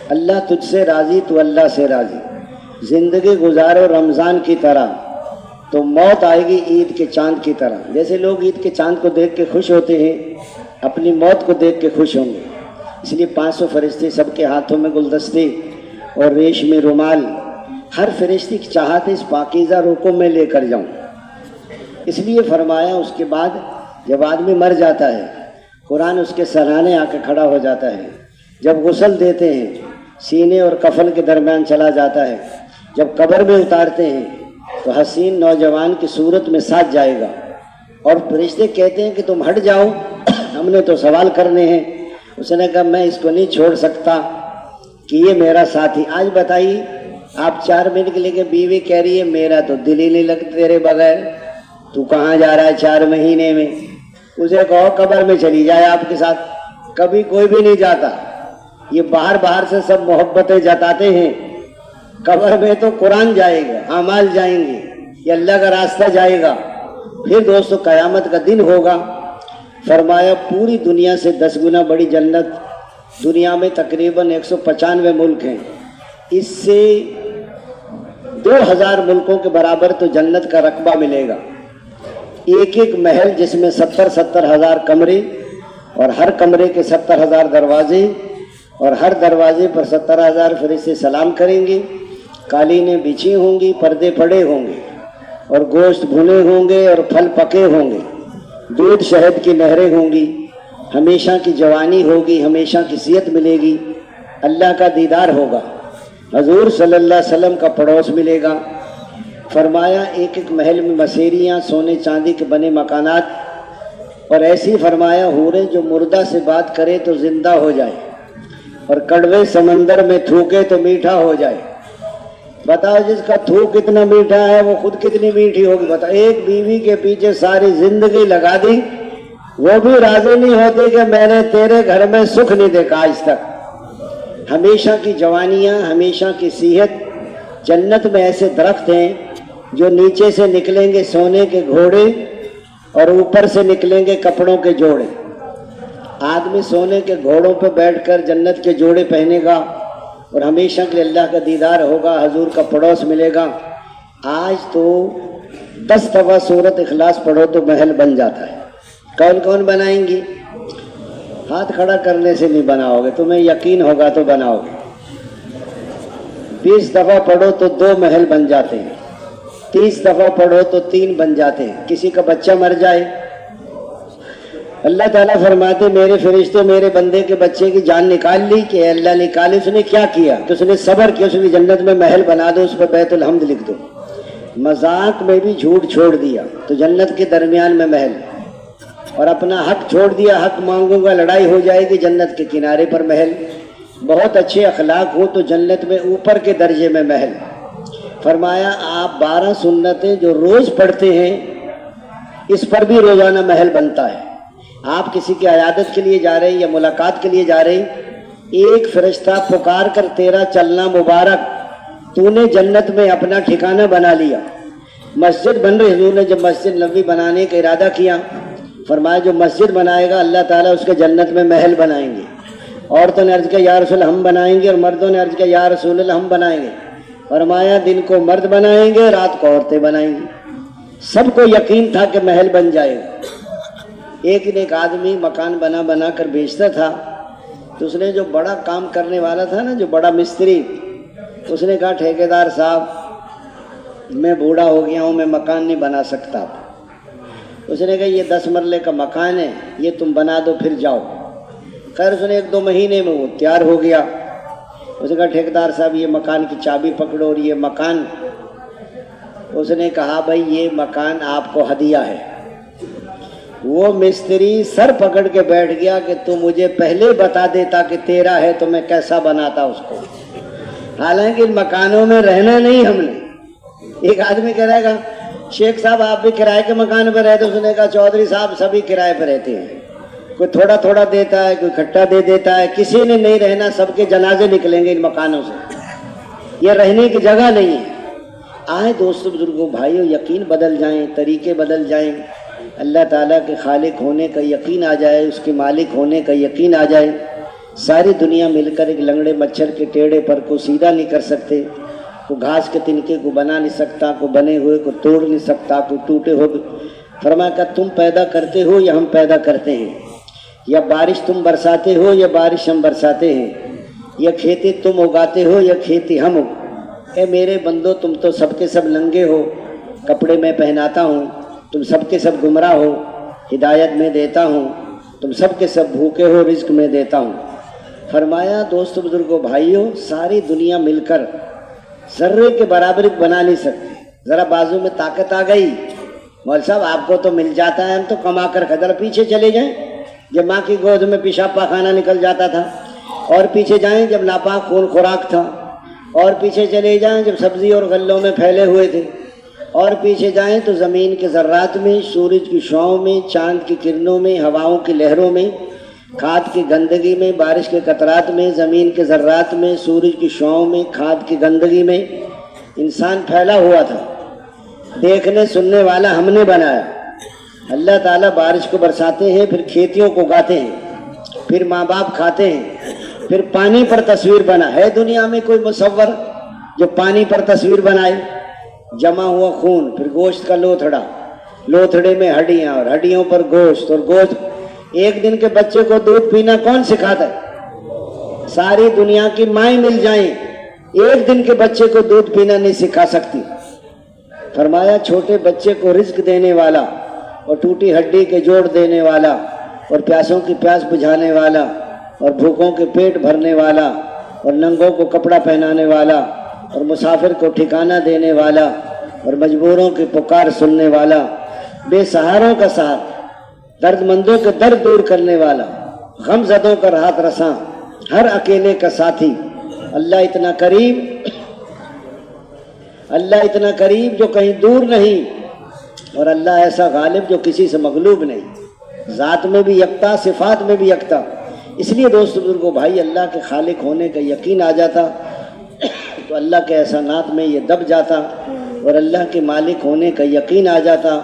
اللہ تجھ سے راضی تو اللہ سے راضی، زندگی گزارو رمضان کی طرح، تو موت آئے گی عید کے چاند کی طرح۔ جیسے لوگ عید کے چاند کو دیکھ کے خوش ہوتے ہیں، اپنی موت کو دیکھ کے خوش ہوں گے۔ اس لیے 500 فرشتے، سب کے ہاتھوں میں گلدستے اور ریشمی رومال، ہر فرشتے کی چاہت ہے اس پاکیزہ روح کو میں لے کر جاؤں۔ اس لیے فرمایا اس کے بعد جب آدمی مر جاتا ہے قرآن اس کے سرانے آ کے کھڑا ہو جاتا ہے، جب غسل دیتے ہیں سینے اور کفن کے درمیان چلا جاتا ہے، جب قبر میں اتارتے ہیں تو حسین نوجوان کی صورت میں ساتھ جائے گا، اور فرشتے کہتے ہیں کہ تم ہٹ جاؤ، ہم نے تو سوال کرنے ہیں، اس نے کہا میں اس کو نہیں چھوڑ سکتا کہ یہ میرا ساتھی. آج بتائیے آپ 4 منٹ کے لیے بیوی کہہ رہی ہے میرا تو دل ہی نہیں لگتا تیرے بغیر, تو کہاں جا رہا ہے 4 مہینے میں. اسے کہو قبر میں چلی جائے آپ کے ساتھ, کبھی کوئی بھی نہیں جاتا. یہ باہر سے سب محبتیں جتاتے ہیں, قبر میں تو قرآن جائے گا, اعمال جائیں گے, یہ اللہ کا راستہ جائے گا. پھر دوستو قیامت کا دن ہوگا. فرمایا پوری دنیا سے 10 گنا بڑی جنت, دنیا میں تقریباً 195 ملک ہیں, اس سے 2000 ملکوں کے برابر تو جنت کا رقبہ ملے گا. ایک ایک محل جس میں 70 ہزار کمرے, اور ہر کمرے کے 70,000 دروازے, اور ہر دروازے پر 70,000 فرشتے سلام کریں گے. قالینیں بچھی ہوں گی, پردے پڑے ہوں گے, اور گوشت بھنے ہوں گے, اور پھل پکے ہوں گے, دودھ شہد کی نہریں ہوں گی, ہمیشہ کی جوانی ہوگی, ہمیشہ کی صحت ملے گی, اللہ کا دیدار ہوگا, حضور صلی اللہ علیہ وسلم کا پڑوس ملے گا. فرمایا ایک ایک محل میں مسیریاں, سونے چاندی کے بنے مکانات, اور ایسی فرمایا حوریں جو مردہ سے بات کرے تو زندہ ہو جائے, اور کڑوے سمندر میں تھوکے تو میٹھا ہو جائے. بتاؤ جس کا تھوک کتنا میٹھا ہے وہ خود کتنی میٹھی ہوگی. بتاؤ ایک بیوی کے پیچھے ساری زندگی لگا دی, وہ بھی راضی نہیں ہوتی کہ میں نے تیرے گھر میں سکھ نہیں دیکھا آج تک. ہمیشہ کی جوانیاں, ہمیشہ کی صحت. جنت میں ایسے درخت ہیں جو نیچے سے نکلیں گے سونے کے گھوڑے, اور اوپر سے نکلیں گے کپڑوں کے جوڑے. آدمی سونے کے گھوڑوں پہ بیٹھ کر جنت کے جوڑے پہنے گا, اور ہمیشہ کے لیے اللہ کا دیدار ہوگا, حضور کا پڑوس ملے گا. آج تو 10 دفعہ سورت اخلاص پڑھو تو محل بن جاتا ہے. کون کون بنائیں گی؟ ہاتھ کھڑا کرنے سے نہیں بناؤ گے, تمہیں یقین ہوگا تو بناؤ گے. 20 دفعہ پڑھو تو 2 محل بن جاتے ہیں, 30 دفعہ پڑھو تو 3 بن جاتے ہیں. کسی کا بچہ مر جائے, اللہ تعالیٰ فرماتے میرے فرشتے میرے بندے کے بچے کی جان نکال لی, کہ اللہ نکالی. اس نے کیا کیا؟ کہ اس نے صبر کیا, اس نے جنت میں محل بنا دو, اس پہ بیت الحمد لکھ دو. مذاق میں بھی جھوٹ چھوڑ دیا تو جنت کے درمیان میں محل, اور اپنا حق چھوڑ دیا, حق مانگوں گا لڑائی ہو جائے گی, جنت کے کنارے پر محل. بہت اچھے اخلاق ہو تو جنت میں اوپر کے درجے میں محل. فرمایا آپ 12 سنتیں جو روز پڑھتے ہیں اس پر بھی روزانہ محل بنتا ہے. آپ کسی کی عیادت کے لیے جا رہے ہیں یا ملاقات کے لیے جا رہے ہیں, ایک فرشتہ پکار کر تیرا چلنا مبارک, تو نے جنت میں اپنا ٹھکانہ بنا لیا. مسجد بن رہی, حضور نے جب مسجد نبوی بنانے کا ارادہ کیا, فرمایا جو مسجد بنائے گا اللہ تعالیٰ اس کے جنت میں محل بنائیں گے. عورتوں نے عرض کیا یا رسول اللہ ہم بنائیں گے, اور مردوں نے عرض کیا یا رسول اللہ ہم بنائیں گے. فرمایا دن کو مرد بنائیں گے, رات کو عورتیں بنائیں گی. سب کو یقین تھا کہ محل بن جائے گا. ایک آدمی مکان بنا کر بیچتا تھا, تو اس نے جو بڑا کام کرنے والا تھا نا, جو بڑا مستری, اس نے کہا ٹھیکیدار صاحب میں بوڑھا ہو گیا ہوں, میں مکان نہیں بنا سکتا. اس نے کہا یہ 10 مرلے کا مکان ہے, یہ تم بنا دو پھر جاؤ. خیر اس نے 1-2 مہینے میں وہ تیار ہو گیا. اس نے کہا ٹھیکیدار صاحب یہ مکان کی چابی پکڑو, اور یہ مکان. اس نے کہا بھائی یہ مکان آپ کو ہدیہ ہے. وہ مستری سر پکڑ کے بیٹھ گیا کہ تو مجھے پہلے بتا دیتا کہ تیرا ہے تو میں کیسا بناتا اس کو. حالانکہ ان مکانوں میں رہنا نہیں ہم نے. ایک آدمی کہہ رہے گا شیخ صاحب آپ بھی کرائے کے مکان پہ رہتے؟ اس نے کہا چودھری صاحب سبھی کرائے پہ رہتے ہیں, کوئی تھوڑا تھوڑا دیتا ہے, کوئی کھٹا دے دیتا ہے, کسی نے نہیں رہنا, سب کے جنازے نکلیں گے ان مکانوں سے. یہ رہنے کی جگہ نہیں ہے. آئے دوستوں بزرگوں بھائیوں, یقین بدل جائیں, طریقے بدل جائیں, اللہ تعالیٰ کے خالق ہونے کا یقین آ جائے, اس کے مالک ہونے کا یقین آ جائے. ساری دنیا مل کر ایک لنگڑے مچھر کے ٹیڑے پر کو سیدھا نہیں کر سکتے, کو گھاس کے تنکے کو بنا نہیں سکتا, کو بنے ہوئے کو توڑ نہیں سکتا, کو ٹوٹے ہوئے. فرمایا کہ تم پیدا کرتے ہو یا ہم پیدا کرتے ہیں, یا بارش تم برساتے ہو یا بارش ہم برساتے ہیں, یا کھیتی تم اگاتے ہو یا کھیتی ہم. اے میرے بندو تم تو سب کے سب ننگے ہو, کپڑے میں پہناتا ہوں, تم سب کے سب گمراہ ہو, ہدایت میں دیتا ہوں, تم سب کے سب بھوکے ہو, رزق میں دیتا ہوں. فرمایا دوستو بزرگوں بھائیوں, ساری دنیا مل کر ذرے کے برابر بنا نہیں سکتے. ذرا بازو میں طاقت آ گئی, مول صاحب آپ کو تو مل جاتا ہے, ہم تو کما کر قدر پیچھے چلے جائیں. جب ماں کی گود میں پیشاب پاخانہ نکل جاتا تھا، اور پیچھے جائیں جب ناپاک خون خوراک تھا، اور پیچھے چلے جائیں جب سبزی اور غلوں میں پھیلے ہوئے تھے، اور پیچھے جائیں تو زمین کے ذرات میں، سورج کی شعاؤں میں، چاند کی کرنوں میں، ہواؤں کی لہروں میں، کھاد کی گندگی میں، بارش کے قطرات میں، زمین کے ذرات میں، سورج کی شعاؤں میں، کھاد کی گندگی میں انسان پھیلا ہوا تھا۔ دیکھنے سننے والا ہم نے بنایا۔ اللہ تعالیٰ بارش کو برساتے ہیں، پھر کھیتیوں کو اگاتے ہیں، پھر ماں باپ کھاتے ہیں، پھر پانی پر تصویر بنا ہے۔ دنیا میں کوئی مصور جو پانی پر تصویر بنائے؟ جمع ہوا خون، پھر گوشت کا لوتھڑا، لوتھڑے میں ہڈیاں، اور ہڈیوں پر گوشت، اور گوشت۔ ایک دن کے بچے کو دودھ پینا کون سکھاتا ہے؟ ساری دنیا کی مائیں مل جائیں، ایک دن کے بچے کو دودھ پینا نہیں سکھا سکتی۔ فرمایا چھوٹے بچے کو رزق دینے والا، اور ٹوٹی ہڈی کے جوڑ دینے والا، اور پیاسوں کی پیاس بجھانے والا، اور بھوکوں کے پیٹ بھرنے والا، اور ننگوں کو کپڑا پہنانے والا، اور مسافر کو ٹھکانہ دینے والا، اور مجبوروں کی پکار سننے والا، بے سہاروں کا سہارا، درد مندوں کے درد دور کرنے والا، غم زدوں کا راحت رساں، ہر اکیلے کا ساتھی، اللہ اتنا قریب، اللہ اتنا قریب جو کہیں دور نہیں، اور اللہ ایسا غالب جو کسی سے مغلوب نہیں، ذات میں بھی یکتا، صفات میں بھی یکتا۔ اس لیے دوست بزرگوں بھائی، اللہ کے خالق ہونے کا یقین آ جاتا تو اللہ کے احسانات میں یہ دب جاتا، اور اللہ کے مالک ہونے کا یقین آ جاتا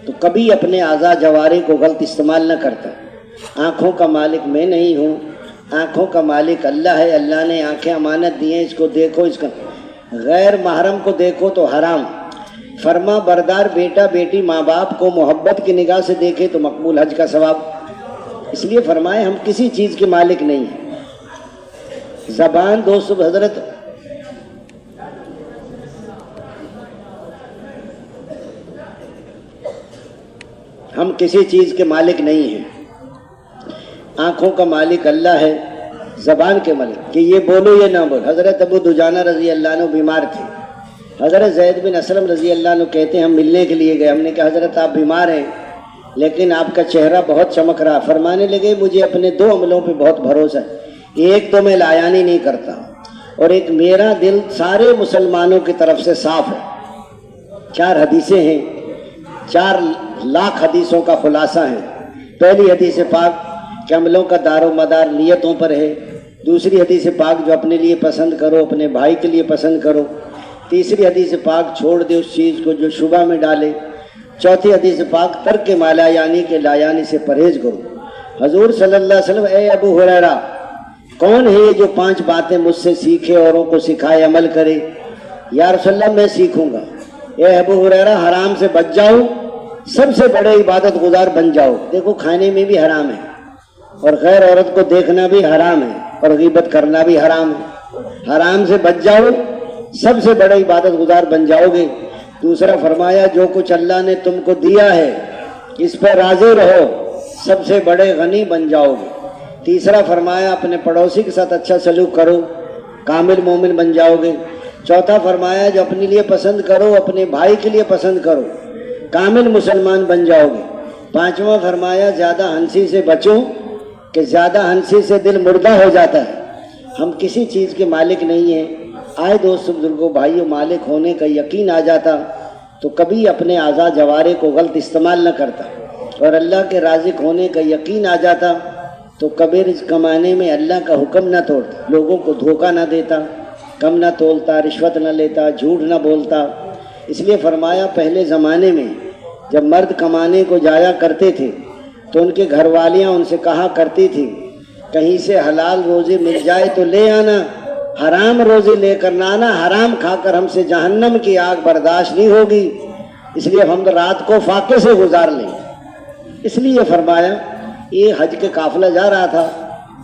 تو کبھی اپنے اعضاء جوارح کو غلط استعمال نہ کرتا۔ آنکھوں کا مالک میں نہیں ہوں، آنکھوں کا مالک اللہ ہے، اللہ نے آنکھیں امانت دی ہیں، اس کو دیکھو، اس کا غیر محرم کو دیکھو تو حرام۔ فرما بردار بیٹا بیٹی ماں باپ کو محبت کی نگاہ سے دیکھے تو مقبول حج کا ثواب۔ اس لیے فرمائے ہم کسی چیز کے مالک نہیں ہیں۔ زبان دوست حضرت ہم کسی چیز کے مالک نہیں ہیں، آنکھوں کا مالک اللہ ہے، زبان کے مالک کہ یہ بولو یہ نہ بولو۔ حضرت ابو دجانہ رضی اللہ عنہ بیمار تھے، حضرت زید بن اسلم رضی اللہ عنہ کہتے ہیں ہم ملنے کے لیے گئے، ہم نے کہا حضرت آپ بیمار ہیں لیکن آپ کا چہرہ بہت چمک رہا۔ فرمانے لگے مجھے اپنے دو عملوں پہ بہت بھروسہ ہے، ایک تو میں لایانی نہیں کرتا، اور ایک میرا دل سارے مسلمانوں کی طرف سے صاف ہے۔ 4 حدیثیں ہیں، 4 لاکھ حدیثوں کا خلاصہ ہے۔ پہلی حدیث پاک کہ عملوں کا دار و مدار نیتوں پر ہے، دوسری حدیث پاک جو اپنے لیے پسند کرو اپنے بھائی کے لیے پسند کرو، تیسری حدیث پاک چھوڑ دے اس چیز کو جو شبہ میں ڈالے، چوتھی حدیث پاک ترک مالا یعنی کے لا یعنی سے پرہیز کرو۔ حضور صلی اللہ علیہ وسلم اے ابو ہریرہ کون ہے یہ جو 5 باتیں مجھ سے سیکھے اوروں کو سکھائے عمل کرے؟ یا رسول اللہ میں سیکھوں گا۔ اے ابو ہریرہ حرام سے بچ جاؤ، سب سے بڑے عبادت گزار بن جاؤ۔ دیکھو کھانے میں بھی حرام ہے، اور غیر عورت کو دیکھنا بھی حرام ہے، اور غیبت کرنا بھی حرام ہے۔ حرام سے بچ جاؤ، سب سے بڑے عبادت گزار بن جاؤ گے۔ دوسرا فرمایا جو کچھ اللہ نے تم کو دیا ہے اس پہ راضی رہو، سب سے بڑے غنی بن جاؤ گے۔ تیسرا فرمایا اپنے پڑوسی کے ساتھ اچھا سلوک کرو، کامل مومن بن جاؤ گے۔ چوتھا فرمایا جو اپنے لیے پسند کرو اپنے بھائی کے لیے پسند کرو، کامل مسلمان بن جاؤ گے۔ پانچواں فرمایا زیادہ ہنسی سے بچو کہ زیادہ ہنسی سے دل مردہ ہو جاتا ہے۔ ہم کسی چیز کے مالک نہیں ہیں۔ آئے دوست بزرگوں بھائیوں، مالک ہونے کا یقین آ جاتا تو کبھی اپنے اعضاء جوارح کو غلط استعمال نہ کرتا، اور اللہ کے رازق ہونے کا یقین آ جاتا تو کبھی رزق کمانے میں اللہ کا حکم نہ توڑتا، لوگوں کو دھوکہ نہ دیتا، کم نہ تولتا، رشوت نہ لیتا، جھوٹ نہ بولتا۔ اس لیے فرمایا پہلے زمانے میں جب مرد کمانے کو جایا کرتے تھے تو ان کے گھر والیاں ان سے کہا کرتی تھی کہیں سے حلال روزی مل جائے تو لے آنا، حرام روزی لے کر نہ آنا، حرام کھا کر ہم سے جہنم کی آگ برداشت نہیں ہوگی، اس لیے ہم رات کو فاقے سے گزار لیں۔ اس لیے فرمایا یہ حج کے قافلہ جا رہا تھا،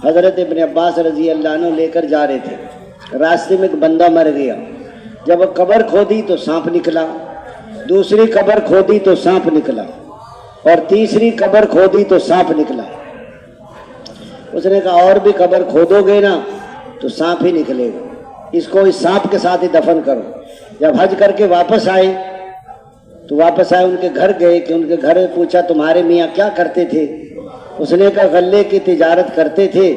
حضرت ابن عباس رضی اللہ عنہ لے کر جا رہے تھے، راستے میں ایک بندہ مر گیا، جب قبر کھودی تو سانپ نکلا، دوسری قبر کھودی تو سانپ نکلا، اور تیسری قبر کھودی تو سانپ نکلا۔ اس نے کہا اور بھی قبر کھودو گے نا تو سانپ ہی نکلے گا، اس کو اس سانپ کے ساتھ ہی دفن کرو۔ جب حج کر کے واپس آئے تو ان کے گھر گئے کہ ان کے گھر پوچھا تمہارے میاں کیا کرتے تھے؟ اس نے کہا غلے کی تجارت کرتے تھے.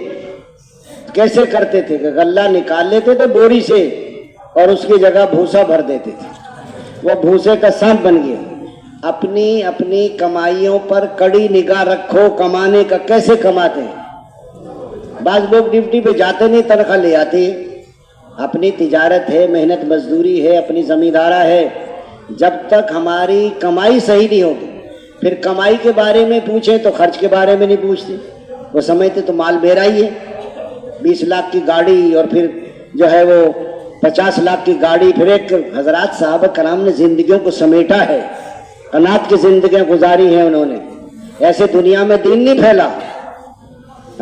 کیسے کرتے تھے کہ غلہ نکال لیتے تھے بوری سے اور اس کی جگہ بھوسا بھر دیتے تھے, وہ بھوسے کا سانپ بن گیا. اپنی اپنی کمائیوں پر کڑی نگاہ رکھو, کمانے کا کیسے کماتے ہیں. بعض لوگ ڈیوٹی پہ جاتے نہیں, تنخواہ لے آتے ہیں. اپنی تجارت ہے, محنت مزدوری ہے, اپنی زمیندارہ ہے. جب تک ہماری کمائی صحیح نہیں ہوگی, پھر کمائی کے بارے میں پوچھیں تو خرچ کے بارے میں نہیں پوچھتے. وہ سمجھتے تو مال میرا ہی ہے. 20 لاکھ کی گاڑی اور پھر جو ہے وہ 50 لاکھ کی گاڑی. پھر ایک حضرات صحابہ کرام نے زندگیوں کو سمیٹا ہے, قناعت کی زندگیاں گزاری ہیں انہوں نے. ایسے دنیا میں دین نہیں پھیلا.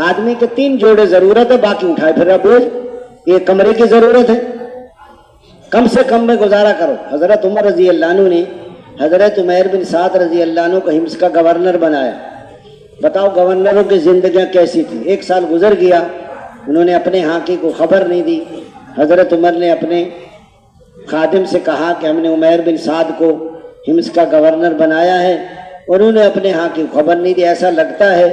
آدمی کے 3 جوڑے ضرورت ہے, باقی اٹھائے پھر بوجھ. ایک کمرے کی ضرورت ہے, کم سے کم میں گزارا کرو. حضرت عمر رضی اللہ عنہ نے حضرت عمیر بن سعد رضی اللہ عنہ کو حمص کا گورنر بنایا. بتاؤ گورنروں کی زندگیاں کیسی تھی. 1 سال گزر گیا, انہوں نے اپنے حاکی کو خبر نہیں دی. حضرت عمر نے اپنے خادم سے کہا کہ ہم نے عمیر بن سعد کو حمص کا گورنر بنایا ہے. انہوں نے اپنے حاکی کو خبر نہیں دی. ایسا لگتا ہے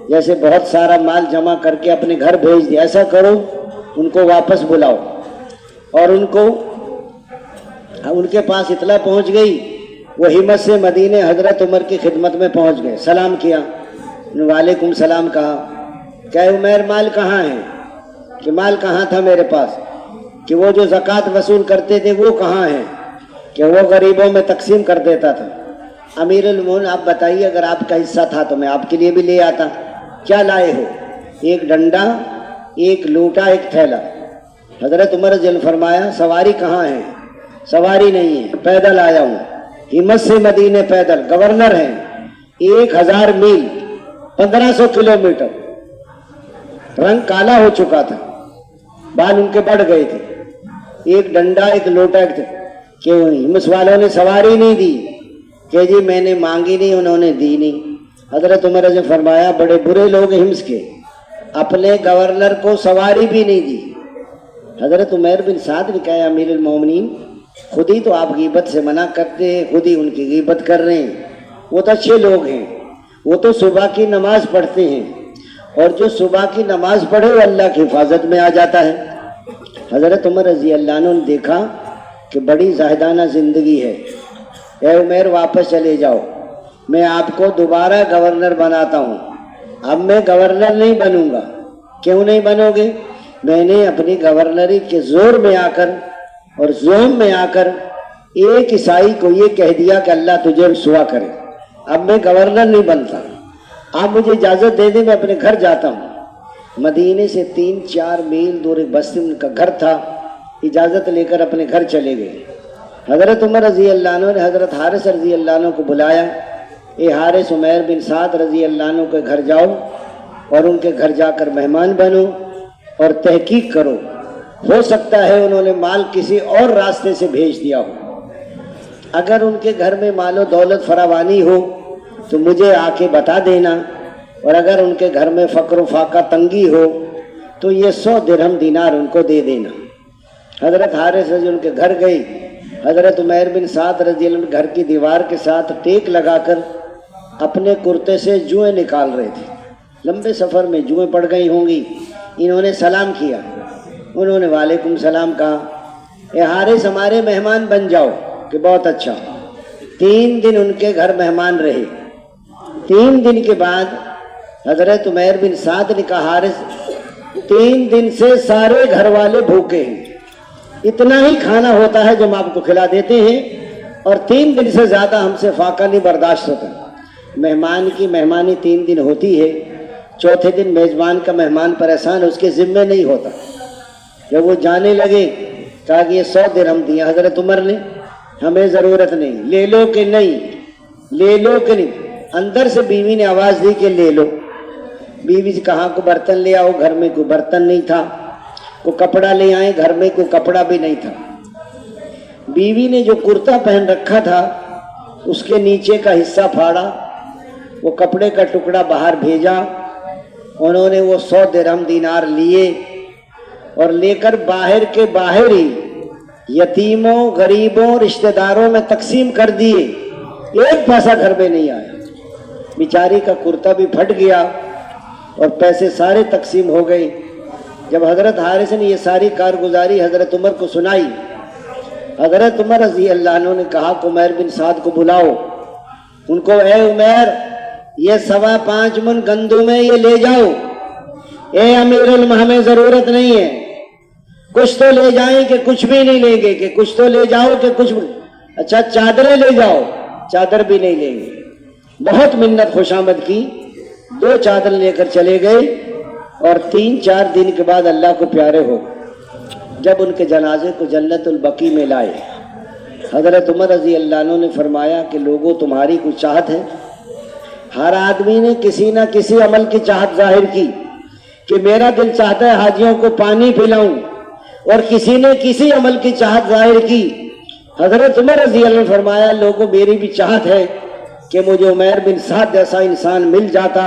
جیسے بہت سارا مال جمع کر کے اپنے گھر بھیج دیا. ایسا کرو, ان کو واپس بلاؤ. اور ان کے پاس اطلاع پہنچ گئی. وہ حمص سے مدینے حضرت عمر کی خدمت میں پہنچ گئے. سلام کیا, وعلیکم السلام کہا. کہ عمیر مال کہاں ہے؟ کہ مال کہاں تھا میرے پاس. کہ وہ جو زکوٰۃ وصول کرتے تھے وہ کہاں ہیں؟ کہ وہ غریبوں میں تقسیم کر دیتا تھا. امیر المومنین آپ بتائیے, اگر آپ کا حصہ تھا تو میں آپ کے لیے بھی لے آتا. کیا لائے ہو؟ 1 ڈنڈا, 1 لوٹا, 1 تھیلا. حضرت عمر رضی اللہ عنہ فرمایا سواری کہاں ہے؟ سواری نہیں ہے, پیدل آیا ہوں. حمص سے مدینے پیدل. گورنر ہیں, 1000 میل, 1500 کلومیٹر. رنگ کالا ہو چکا تھا, بال ان کے بڑھ گئے تھے. 1 ڈنڈا, 1 لوٹا, کہ حمص والوں نے سواری نہیں دی. کہ جی میں نے مانگی نہیں, انہوں نے دی نہیں. حضرت عمر نے فرمایا بڑے برے لوگ حمص کے, اپنے گورنر کو سواری بھی نہیں دی. حضرت عمیر بن سعد نے کہا امیر المومنین, خود ہی تو آپ غیبت سے منع کرتے ہیں, خود ہی ان کی غیبت کر رہے ہیں. وہ تو اچھے لوگ ہیں, وہ تو صبح کی نماز پڑھتے ہیں, اور جو صبح کی نماز پڑھے وہ اللہ کی حفاظت میں آ جاتا ہے. حضرت عمر رضی اللہ عنہ نے دیکھا کہ بڑی زاہدانہ زندگی ہے. اے عمیر واپس چلے جاؤ, میں آپ کو دوبارہ گورنر بناتا ہوں. اب میں گورنر نہیں بنوں گا. کیوں نہیں بنو گے؟ میں نے اپنی گورنری کے زور میں آ کر اور زوم میں آ کر ایک عیسائی کو یہ کہہ دیا کہ اللہ تجھے رسوا کرے. اب میں گورنر نہیں بنتا, آپ مجھے اجازت دے دیں, میں اپنے گھر جاتا ہوں. مدینے سے 3-4 میل دور ایک بستی ان کا گھر تھا. اجازت لے کر اپنے گھر چلے گئے. حضرت عمر رضی اللہ عنہ نے حضرت حارث رضی اللہ عنہ کو بلایا. اے حارث, عمیر بن سعد رضی اللہ عنہ کے گھر جاؤ اور ان کے گھر جا کر مہمان بنو اور تحقیق کرو. ہو سکتا ہے انہوں نے مال کسی اور راستے سے بھیج دیا ہو. اگر ان کے گھر میں مال و دولت فراوانی ہو تو مجھے آ کے بتا دینا, اور اگر ان کے گھر میں فقر و فاقہ تنگی ہو تو یہ 100 درہم دینار ان کو دے دینا. حضرت حارث رضی ان کے گھر گئی. حضرت عمیر بن سعد رضی اللہ عنہ گھر کی دیوار کے ساتھ ٹیک لگا کر اپنے کرتے سے جوئیں نکال رہے تھے. لمبے سفر میں جوئیں پڑ گئی ہوں گی. انہوں نے سلام کیا, انہوں نے وعلیکم السلام کہا. اے حارث ہمارے مہمان بن جاؤ. کہ بہت اچھا. 3 دن ان کے گھر مہمان رہے. 3 دن کے بعد حضرت عمیر بن سعد نے کہا حارث 3 دن سے سارے گھر والے بھوکے ہیں, اتنا ہی کھانا ہوتا ہے جو ہم آپ کو کھلا دیتے ہیں, اور 3 دن سے زیادہ ہم سے فاقہ نہیں برداشت ہوتا. مہمان کی مہمانی 3 دن ہوتی ہے, چوتھے دن میزبان کا مہمان پر احسان اس کے ذمے نہیں ہوتا. جب وہ جانے لگے کہا کہ یہ 100 درہم دیا. حضرت عمر نے ہمیں ضرورت نہیں, لے لو کہ نہیں, لے لو کہ نہیں. اندر سے بیوی نے آواز دی کہ لے لو. بیوی سے کہا کو برتن لے آؤ, گھر میں کوئی برتن نہیں تھا. کو کپڑا لے آئے, گھر میں کوئی کپڑا بھی نہیں تھا. بیوی نے جو کرتا پہن رکھا تھا اس کے نیچے کا حصہ پھاڑا, وہ کپڑے کا ٹکڑا باہر بھیجا. انہوں نے وہ 100 درہم دینار لیے اور لے کر باہر کے باہر ہی یتیموں, غریبوں, رشتہ داروں میں تقسیم کر دیے. 1 پیسہ گھر میں نہیں آیا. بیچاری کا کرتا بھی پھٹ گیا, اور پیسے سارے تقسیم ہو گئے۔ جب حضرت حارث نے یہ ساری کارگزاری حضرت عمر کو سنائی، حضرت عمر رضی اللہ عنہ نے کہا کہ عمیر بن سعد کو بلاؤ، ان کو اے عمیر یہ 5.25 من گندم ہے، یہ لے جاؤ۔ اے امیر ہمیں ضرورت نہیں ہے، کچھ تو لے جائیں کہ کچھ بھی نہیں لیں گے، کہ کچھ تو لے جاؤ کہ کچھ بھی۔ اچھا چادریں لے جاؤ، چادر بھی نہیں لیں گے۔ بہت منت خوشامد کی، 2 چادر لے کر چلے گئے، اور 3-4 دن کے بعد اللہ کو پیارے ہو جب ان کے جنازے کو جنت البقیع میں لائے، حضرت عمر رضی اللہ عنہ نے فرمایا کہ لوگوں تمہاری کوئی چاہت ہے؟ ہر آدمی نے کسی نہ کسی عمل کی چاہت ظاہر کی کہ میرا دل چاہتا ہے حاجیوں کو پانی پلاؤں، اور کسی نے کسی عمل کی چاہت ظاہر کی۔ حضرت عمر رضی اللہ عنہ نے فرمایا لوگوں میری بھی چاہت ہے کہ مجھے عمیر بن سعد جیسا انسان مل جاتا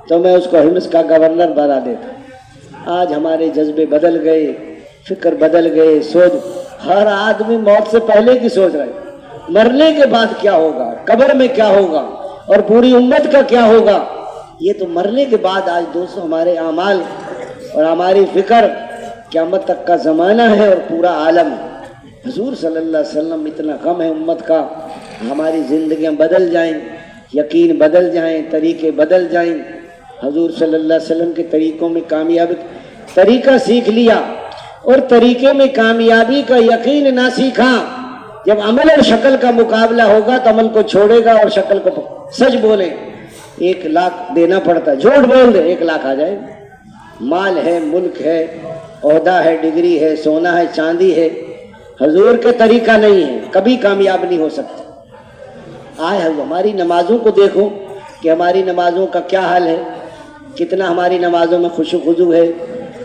تو میں اس کو حمص کا گورنر بنا دیتا۔ آج ہمارے جذبے بدل گئے، فکر بدل گئے، سوچ ہر آدمی موت سے پہلے کی سوچ رہا ہے، مرنے کے بعد کیا ہوگا، قبر میں کیا ہوگا، اور پوری امت کا کیا ہوگا۔ یہ تو مرنے کے بعد آج دوستوں ہمارے اعمال اور ہماری فکر قیامت تک کا زمانہ ہے اور پورا عالم۔ حضور صلی اللہ علیہ وسلم اتنا غم ہے امت کا، ہماری زندگیاں بدل جائیں، یقین بدل جائیں، طریقے بدل جائیں۔ حضور صلی اللہ علیہ وسلم کے طریقوں میں کامیابی طریقہ سیکھ لیا، اور طریقے میں کامیابی کا یقین نہ سیکھا۔ جب عمل اور شکل کا مقابلہ ہوگا تو عمل کو چھوڑے گا اور شکل کو سچ بولے۔ 1 لاکھ دینا پڑتا ہے، جھوٹ بول دے 1 لاکھ آ جائے۔ مال ہے، ملک ہے، عہدہ ہے، ڈگری ہے، سونا ہے، چاندی ہے، حضور کے طریقہ نہیں ہے، کبھی کامیاب نہیں ہو سکتا۔ آئے ہماری نمازوں کو دیکھو کہ ہماری نمازوں کا کیا حال ہے، کتنا ہماری نمازوں میں خشوع خضوع ہے۔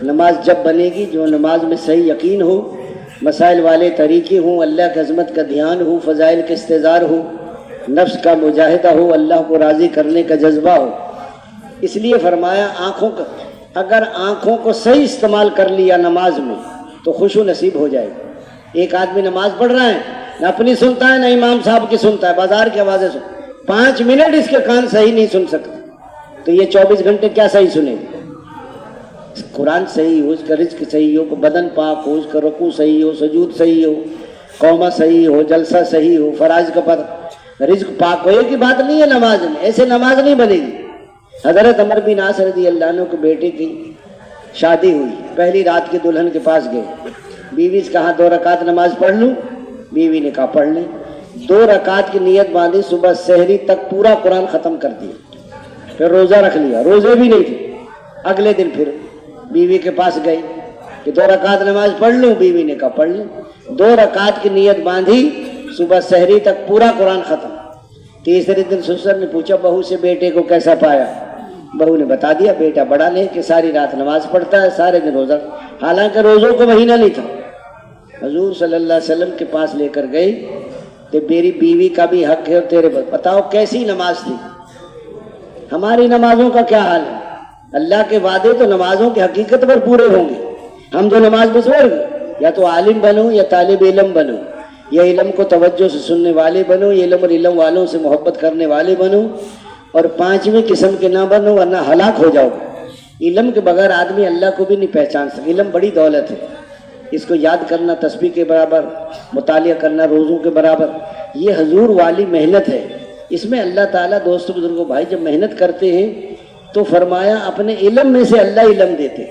نماز جب بنے گی جو نماز میں صحیح یقین ہو، مسائل والے طریقے ہوں، اللہ کی عظمت کا دھیان ہو، فضائل کا استحضار ہو، نفس کا مجاہدہ ہو، اللہ کو راضی کرنے کا جذبہ ہو۔ اس لیے فرمایا اگر آنکھوں کو صحیح استعمال کر لیا نماز میں تو خشوع نصیب ہو جائے گا۔ ایک آدمی نماز پڑھ رہا ہے، نہ اپنی سنتا ہے نہ امام صاحب کی سنتا ہے، بازار کی آوازیں 5 منٹ اس کے کان صحیح نہیں سن سکتے، تو یہ 24 گھنٹے کیا صحیح سنے گا؟ قرآن صحیح ہو، اس کا رزق صحیح ہو، بدن پاک ہو، اس کا رکوع صحیح ہو، سجود صحیح ہو، قومہ صحیح ہو، جلسہ صحیح ہو، فرائض کا پتہ، رزق پاک ہو۔ ایک ہی بات نہیں ہے نماز میں، ایسے نماز نہیں بنے گی۔ حضرت عمر بن عاص رضی اللہ عنہ کے بیٹے کی شادی ہوئی، پہلی رات کے دلہن کے پاس گئے، بیوی سے کہا 2 رکعت نماز پڑھ لوں؟ بیوی نے کہا پڑھ لیں۔ 2 رکعت کی نیت باندھی، صبح سحری تک پورا قرآن ختم کر دیا، پھر روزہ رکھ لیا، روزے بھی نہیں تھے۔ اگلے دن پھر بیوی کے پاس گئی کہ 2 رکعت نماز پڑھ لوں؟ بیوی نے کہا پڑھ لیں۔ 2 رکعت کی نیت باندھی، صبح سحری تک پورا قرآن ختم۔ تیسرے دن سسر نے پوچھا بہو سے بیٹے کو کیسا پایا؟ بہو نے بتا دیا بیٹا بڑا نہیں کہ ساری رات نماز پڑھتا ہے، سارے دن روزہ، حالانکہ روزوں کو مہینہ نہیں تھا۔ حضور صلی اللہ علیہ وسلم کے پاس لے کر گئی کہ میری بیوی کا بھی حق ہے اور تیرے بتاؤ کیسی نماز تھی؟ ہماری نمازوں کا کیا حال ہے؟ اللہ کے وعدے تو نمازوں کی حقیقت پر پورے ہوں گے۔ ہم جو نماز میں چھوڑ گئے، یا تو عالم بنو یا طالب علم بنو، یا علم کو توجہ سے سننے والے بنو، یا علم اور علم والوں سے محبت کرنے والے بنو، اور 5ویں قسم کے نہ بنو ورنہ ہلاک ہو جاؤ گے۔ علم کے بغیر آدمی اللہ کو بھی نہیں پہچان سکتا۔ علم بڑی دولت ہے، اس کو یاد کرنا تسبیح کے برابر، مطالعہ کرنا روزوں کے برابر، یہ حضور والی محنت ہے۔ اس میں اللہ تعالیٰ دوستوں بزرگوں بھائی جب محنت کرتے ہیں تو فرمایا اپنے علم میں سے اللہ علم دیتے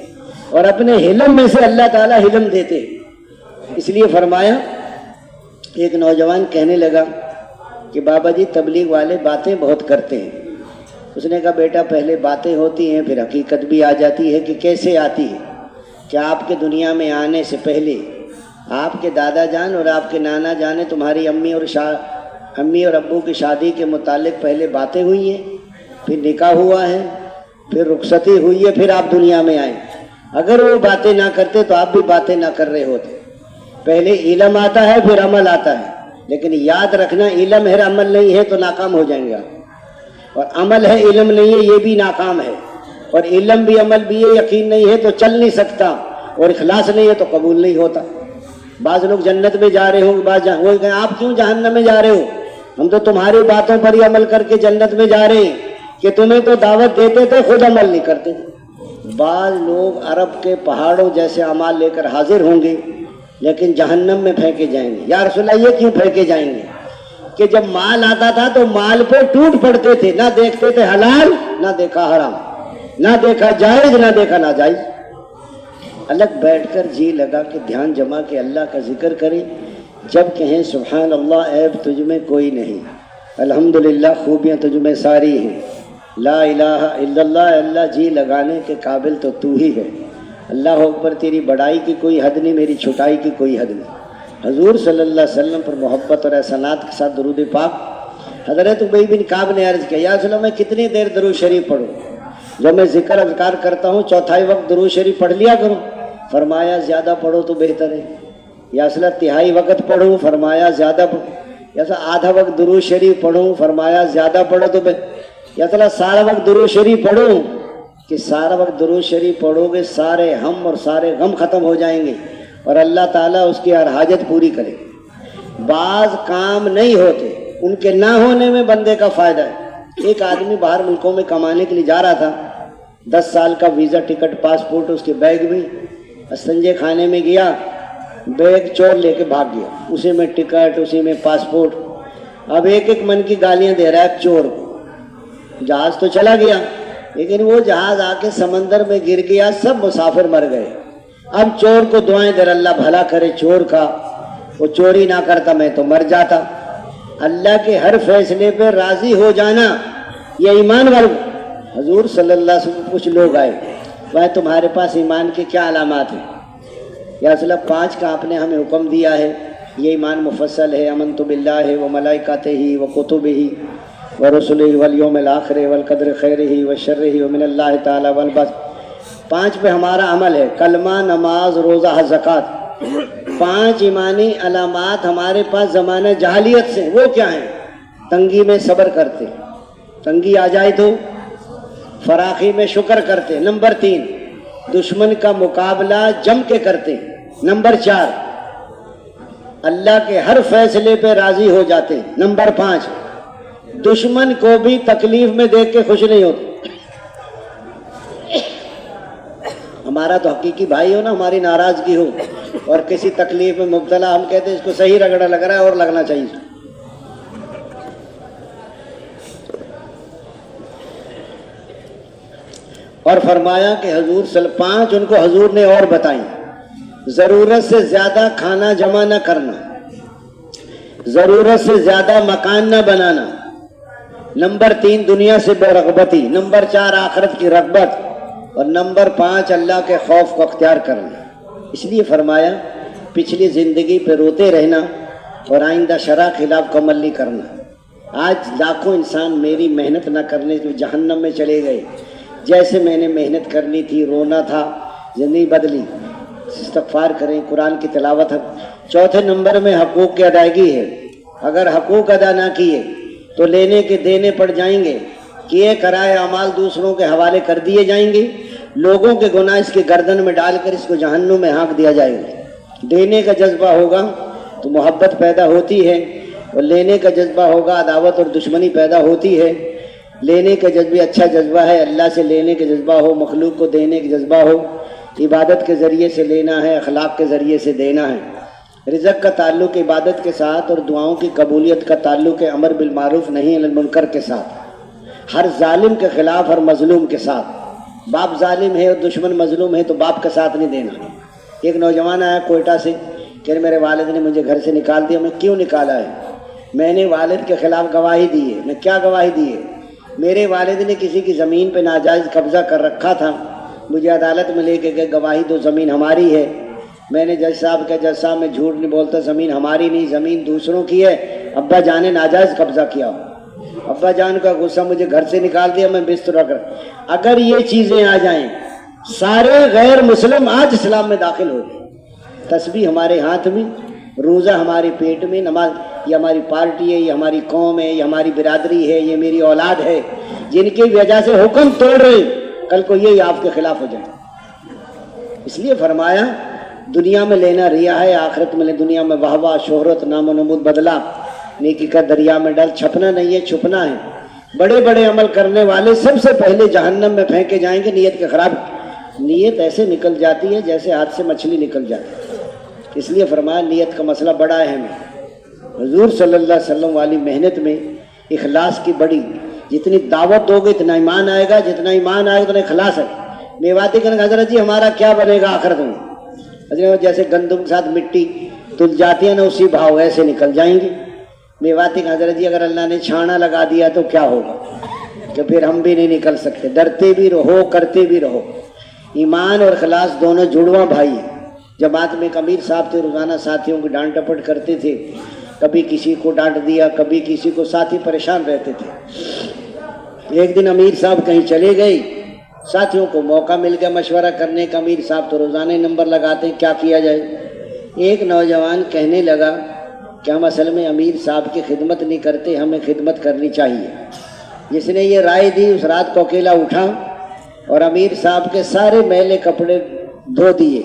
اور اپنے حلم میں سے اللہ تعالیٰ حلم دیتے۔ اس لیے فرمایا ایک نوجوان کہنے لگا کہ بابا جی تبلیغ والے باتیں بہت کرتے ہیں۔ اس نے کہا بیٹا پہلے باتیں ہوتی ہیں پھر حقیقت بھی آ جاتی ہے۔ کہ کیسے آتی ہے؟ کہ آپ کے دنیا میں آنے سے پہلے آپ کے دادا جان اور آپ کے نانا جان نے تمہاری امی اور ابو کی شادی کے متعلق پہلے باتیں ہوئی ہیں، پھر نکاح ہوا ہے، پھر رخصتی ہوئی ہے، پھر آپ دنیا میں آئے۔ اگر وہ باتیں نہ کرتے تو آپ بھی باتیں نہ کر رہے ہوتے۔ پہلے علم آتا ہے پھر عمل آتا ہے، لیکن یاد رکھنا علم ہے عمل نہیں ہے تو ناکام ہو جائیں گا، اور عمل ہے علم نہیں ہے یہ بھی ناکام ہے، اور علم بھی عمل بھی ہے یقین نہیں ہے تو چل نہیں سکتا، اور اخلاص نہیں ہے تو قبول نہیں ہوتا۔ بعض لوگ جنت میں جا رہے ہوں گے، وہ کہیں آپ کیوں جہنم میں جا رہے ہو؟ ہم تو تمہاری باتوں پر ہی عمل کر کے جنت میں جا رہے ہیں۔ کہ تمہیں تو دعوت دیتے تھے، خود عمل نہیں کرتے تھے۔ بعض لوگ عرب کے پہاڑوں جیسے اعمال لے کر حاضر ہوں گے لیکن جہنم میں پھینکے جائیں گے۔ یا رسول اللہ یہ کیوں پھینکے جائیں گے؟ کہ جب مال آتا تھا تو مال پہ ٹوٹ پڑتے تھے، نہ دیکھتے تھے حلال، نہ دیکھا حرام، نہ دیکھا جائز، نہ دیکھا ناجائز۔ الگ بیٹھ کر جی لگا کہ دھیان جما کے اللہ کا ذکر کریں، جب کہیں سبحان اللہ عیب تجھ میں کوئی نہیں، الحمدللہ خوبیاں تجھ میں ساری ہیں، لا الہ الا اللہ، اللہ جی لگانے کے قابل تو تو ہی ہے، اللہ اکبر، تیری بڑائی کی کوئی حد نہیں، میری چھٹائی کی کوئی حد نہیں۔ حضور صلی اللہ علیہ وسلم پر محبت اور احسانات کے ساتھ درود پاک۔ حضرت ابی بن کعب نے عرض کیا، یا رسول اللہ میں کتنی دیر درود شریف پڑھوں؟ جو میں ذکر اذکار کرتا ہوں چوتھائی وقت درود شریف پڑھ لیا کروں۔ فرمایا زیادہ پڑھو تو بہتر ہے۔ یا رسول اللہ تہائی وقت پڑھوں؟ فرمایا زیادہ پڑھو۔ یا رسول اللہ آدھا وقت درود شریف پڑھوں؟ فرمایا زیادہ پڑھو تو بہتر۔ یا رسول اللہ سارا وقت درود شریف پڑھوں؟ کہ سارا وقت درود شریف پڑھو گے سارے ہم اور سارے غم ختم ہو جائیں گے اور اللہ تعالیٰ اس کی ہر حاجت پوری کرے۔ بعض کام نہیں ہوتے، ان کے نہ ہونے میں بندے کا فائدہ ہے۔ ایک آدمی باہر ملکوں میں کمانے کے لیے جا رہا تھا، 10 سال کا ویزا، ٹکٹ، پاسپورٹ اس کے بیگ میں، استنجے خانے میں گیا، بیگ چور لے کے بھاگ گیا، اسی میں ٹکٹ، اسی میں پاسپورٹ۔ اب ایک ایک من کی گالیاں دے رہا ہے چور کو۔ جہاز تو چلا گیا لیکن وہ جہاز آ کے سمندر میں گر گیا، سب مسافر مر گئے۔ اب چور کو دعائیں دے رہا، اللہ بھلا کرے چور کا، وہ چوری نہ کرتا میں تو مر جاتا۔ اللہ کے ہر فیصلے پہ راضی ہو جانا یہ ایمان والوں۔ حضور صلی اللہ علیہ وسلم کچھ لوگ آئے، وہ تمہارے پاس ایمان کے کیا علامات ہیں؟ یا رسول اللہ 5 کا آپ نے ہمیں حکم دیا ہے، یہ ایمان مفصل ہے، امنت باللہ وملائکتہ وکتبہ ورسلہ والیوم الآخر والقدر خیرہ وشرہ ومن اللہ تعالی والبعث۔ 5 پہ ہمارا عمل ہے، کلمہ، نماز، روزہ، زکوٰۃ۔ 5 ایمانی علامات ہمارے پاس زمانہ جاہلیت سے، وہ کیا ہیں؟ تنگی میں صبر کرتے، تنگی آ جائے تو فراخی میں شکر کرتے۔ نمبر 3 دشمن کا مقابلہ جم کے کرتے۔ نمبر 4 اللہ کے ہر فیصلے پہ راضی ہو جاتے۔ نمبر 5 دشمن کو بھی تکلیف میں دیکھ کے خوش نہیں ہوتے۔ ہمارا تو حقیقی بھائی ہو نا، ہماری ناراضگی ہو اور کسی تکلیف میں مبتلا، ہم کہتے ہیں اس کو صحیح رگڑا لگ رہا ہے اور لگنا چاہیے۔ اور فرمایا کہ حضور 5 ان کو حضور نے اور بتائیں، ضرورت سے زیادہ کھانا جمع نہ کرنا، ضرورت سے زیادہ مکان نہ بنانا، نمبر 3 دنیا سے بے رغبتی، نمبر 4 آخرت کی رغبت، اور نمبر 5 اللہ کے خوف کو اختیار کرنا۔ اس لیے فرمایا پچھلی زندگی پہ روتے رہنا اور آئندہ شرع خلاف کو عمل نہیں کرنا۔ آج لاکھوں انسان میری محنت نہ کرنے سے جہنم میں چلے گئے، جیسے میں نے محنت کرنی تھی، رونا تھا، زندگی بدلی۔ استغفار کریں، قرآن کی تلاوت ہے۔ 4 نمبر میں حقوق کی ادائیگی ہے۔ اگر حقوق ادا نہ کیے تو لینے کے دینے پڑ جائیں گے، کیے کرائے اعمال دوسروں کے حوالے کر دیے جائیں گے، لوگوں کے گناہ اس کے گردن میں ڈال کر اس کو جہنم میں ہانک دیا جائے گا۔ دینے کا جذبہ ہوگا تو محبت پیدا ہوتی ہے، اور لینے کا جذبہ ہوگا عداوت اور دشمنی پیدا ہوتی ہے۔ لینے کا جذبہ اچھا جذبہ ہے، اللہ سے لینے کا جذبہ ہو، مخلوق کو دینے کا جذبہ ہو، عبادت کے ذریعے سے لینا ہے، اخلاق کے ذریعے سے دینا ہے۔ رزق کا تعلق عبادت کے ساتھ اور دعاؤں کی قبولیت کا تعلق ہے امر بالمعروف نہی عن المنکر کے ساتھ، ہر ظالم کے خلاف، ہر مظلوم کے ساتھ۔ باپ ظالم ہے اور دشمن مظلوم ہے تو باپ کا ساتھ نہیں دینا۔ ایک نوجوان آیا کوئٹہ سے کہ میرے والد نے مجھے گھر سے نکال دیا۔ میں کیوں نکالا ہے؟ میں نے والد کے خلاف گواہی دی ہے۔ میں کیا گواہی دی ہے؟ میرے والد نے کسی کی زمین پہ ناجائز قبضہ کر رکھا تھا، مجھے عدالت میں لے کے گئے، گواہی دو زمین ہماری ہے۔ میں نے جج صاحب کہا جج صاحب میں جھوٹ نہیں بولتا، زمین ہماری نہیں، زمین دوسروں کی ہے، ابا جان نے ناجائز قبضہ کیا ہو۔ ابا جان کا غصہ، مجھے گھر سے نکال دیا، میں بستر کر۔ اگر یہ چیزیں آ جائیں، سارے غیر مسلم آج اسلام میں داخل ہو گئے۔ تسبیح ہمارے ہاتھ میں، روزہ ہمارے پیٹ میں، نماز یہ ہماری پارٹی ہے، یہ ہماری قوم ہے، یہ ہماری برادری ہے، یہ میری اولاد ہے، جن کی وجہ سے حکم توڑ رہے ہیں، کل کو یہ آپ کے خلاف ہو جائے۔ اس لیے فرمایا دنیا میں لینا ریا ہے، آخرت میں لے، دنیا میں واہ واہ، شہرت، نام و نمود، بدلہ، نیکی کا دریا میں ڈال۔ چھپنا نہیں ہے، چھپنا ہے۔ بڑے بڑے عمل کرنے والے سب سے پہلے جہنم میں پھینکے جائیں گے نیت کے خراب. نیت ایسے نکل جاتی ہے جیسے ہاتھ سے مچھلی نکل جاتی ہے. اس لیے فرمایا نیت کا مسئلہ بڑا اہم ہے. حضور صلی اللہ علیہ وسلم والی محنت میں اخلاص کی بڑی، جتنی دعوت دو گے اتنا ایمان آئے گا، جتنا ایمان آئے گا اتنا اخلاص ہے. میواتی کہنے حضرت جی ہمارا کیا بنے گا آخرت میں؟ حضرت جیسے گندم کے ساتھ مٹی تل جاتی ہے نا اسی بھاؤ ایسے نکل جائیں گے. میواتی کہ حضرت جی اگر اللہ نے چھانا لگا دیا تو کیا ہوگا؟ کہ پھر ہم بھی نہیں نکل سکتے. ڈرتے بھی رہو کرتے بھی رہو. ایمان اور اخلاص دونوں جڑواں بھائی ہیں. جماعت میں ایک امیر صاحب تھے، روزانہ ساتھیوں کی ڈانٹ ٹپٹ کرتے تھے. کبھی کسی کو ڈانٹ دیا کبھی کسی کو، ساتھی پریشان رہتے تھے. ایک دن امیر صاحب کہیں چلے گئے، ساتھیوں کو موقع مل گیا مشورہ کرنے کا. امیر صاحب تو روزانہ نمبر لگاتے ہیں، کیا کیا جائے؟ ایک نوجوان کہنے لگا کہ ہم اصل میں امیر صاحب کی خدمت نہیں کرتے، ہمیں خدمت کرنی چاہیے. جس نے یہ رائے دی اس رات کو اکیلا اٹھا اور امیر صاحب کے سارے میلے کپڑے دھو دیے.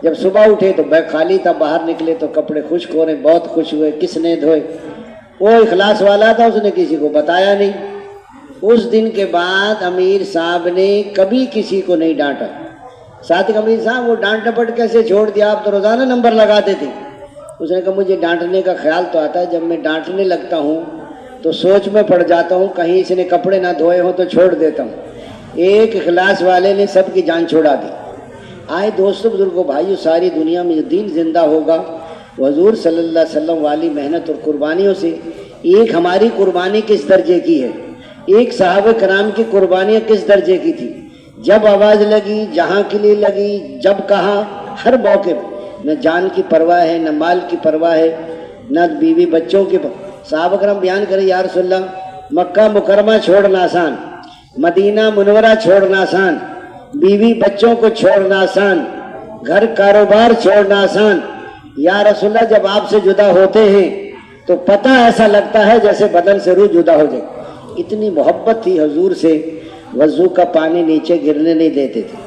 جب صبح اٹھے تو بیگ خالی تھا، باہر نکلے تو کپڑے خشک ہو رہے. بہت خوش ہوئے. کس نے دھوئے؟ وہ اخلاص والا تھا، اس نے کسی کو بتایا نہیں. اس دن کے بعد امیر صاحب نے کبھی کسی کو نہیں ڈانٹا. ساتھ ہی امیر صاحب وہ ڈانٹ ڈپٹ کیسے چھوڑ دیا؟ آپ تو روزانہ نمبر لگاتے تھے. اس نے کہا مجھے ڈانٹنے کا خیال تو آتا ہے، جب میں ڈانٹنے لگتا ہوں تو سوچ میں پڑ جاتا ہوں کہیں اس نے کپڑے نہ دھوئے ہوں تو چھوڑ دیتا ہوں. ایک اخلاص والے نے سب کی جان چھوڑا دی. آئے دوستوں بزرگوں بھائیو، ساری دنیا میں جو دین زندہ ہوگا وہ حضور صلی اللہ علیہ وسلم والی محنت اور قربانیوں سے. ایک ہماری قربانی کس درجے کی ہے، ایک صحابہ کرام کی قربانیاں کس درجے کی تھی. جب آواز لگی جہاں کے لیے لگی، جب کہا ہر موقع پہ. نہ جان کی پرواہ ہے، نہ مال کی پرواہ ہے، نہ بیوی بچوں کی. صحابہ کرام بیان کرے یا رسول اللہ مکہ مکرمہ چھوڑنا آسان، مدینہ منورہ چھوڑنا آسان، بیوی بچوں کو چھوڑنا آسان، گھر کاروبار چھوڑنا آسان. یا رسول اللہ جب آپ سے جدا ہوتے ہیں تو پتہ ایسا لگتا ہے جیسے بدن سے روح جدا ہو جائے. اتنی محبت تھی حضور سے، وضو کا پانی نیچے گرنے نہیں دیتے تھے.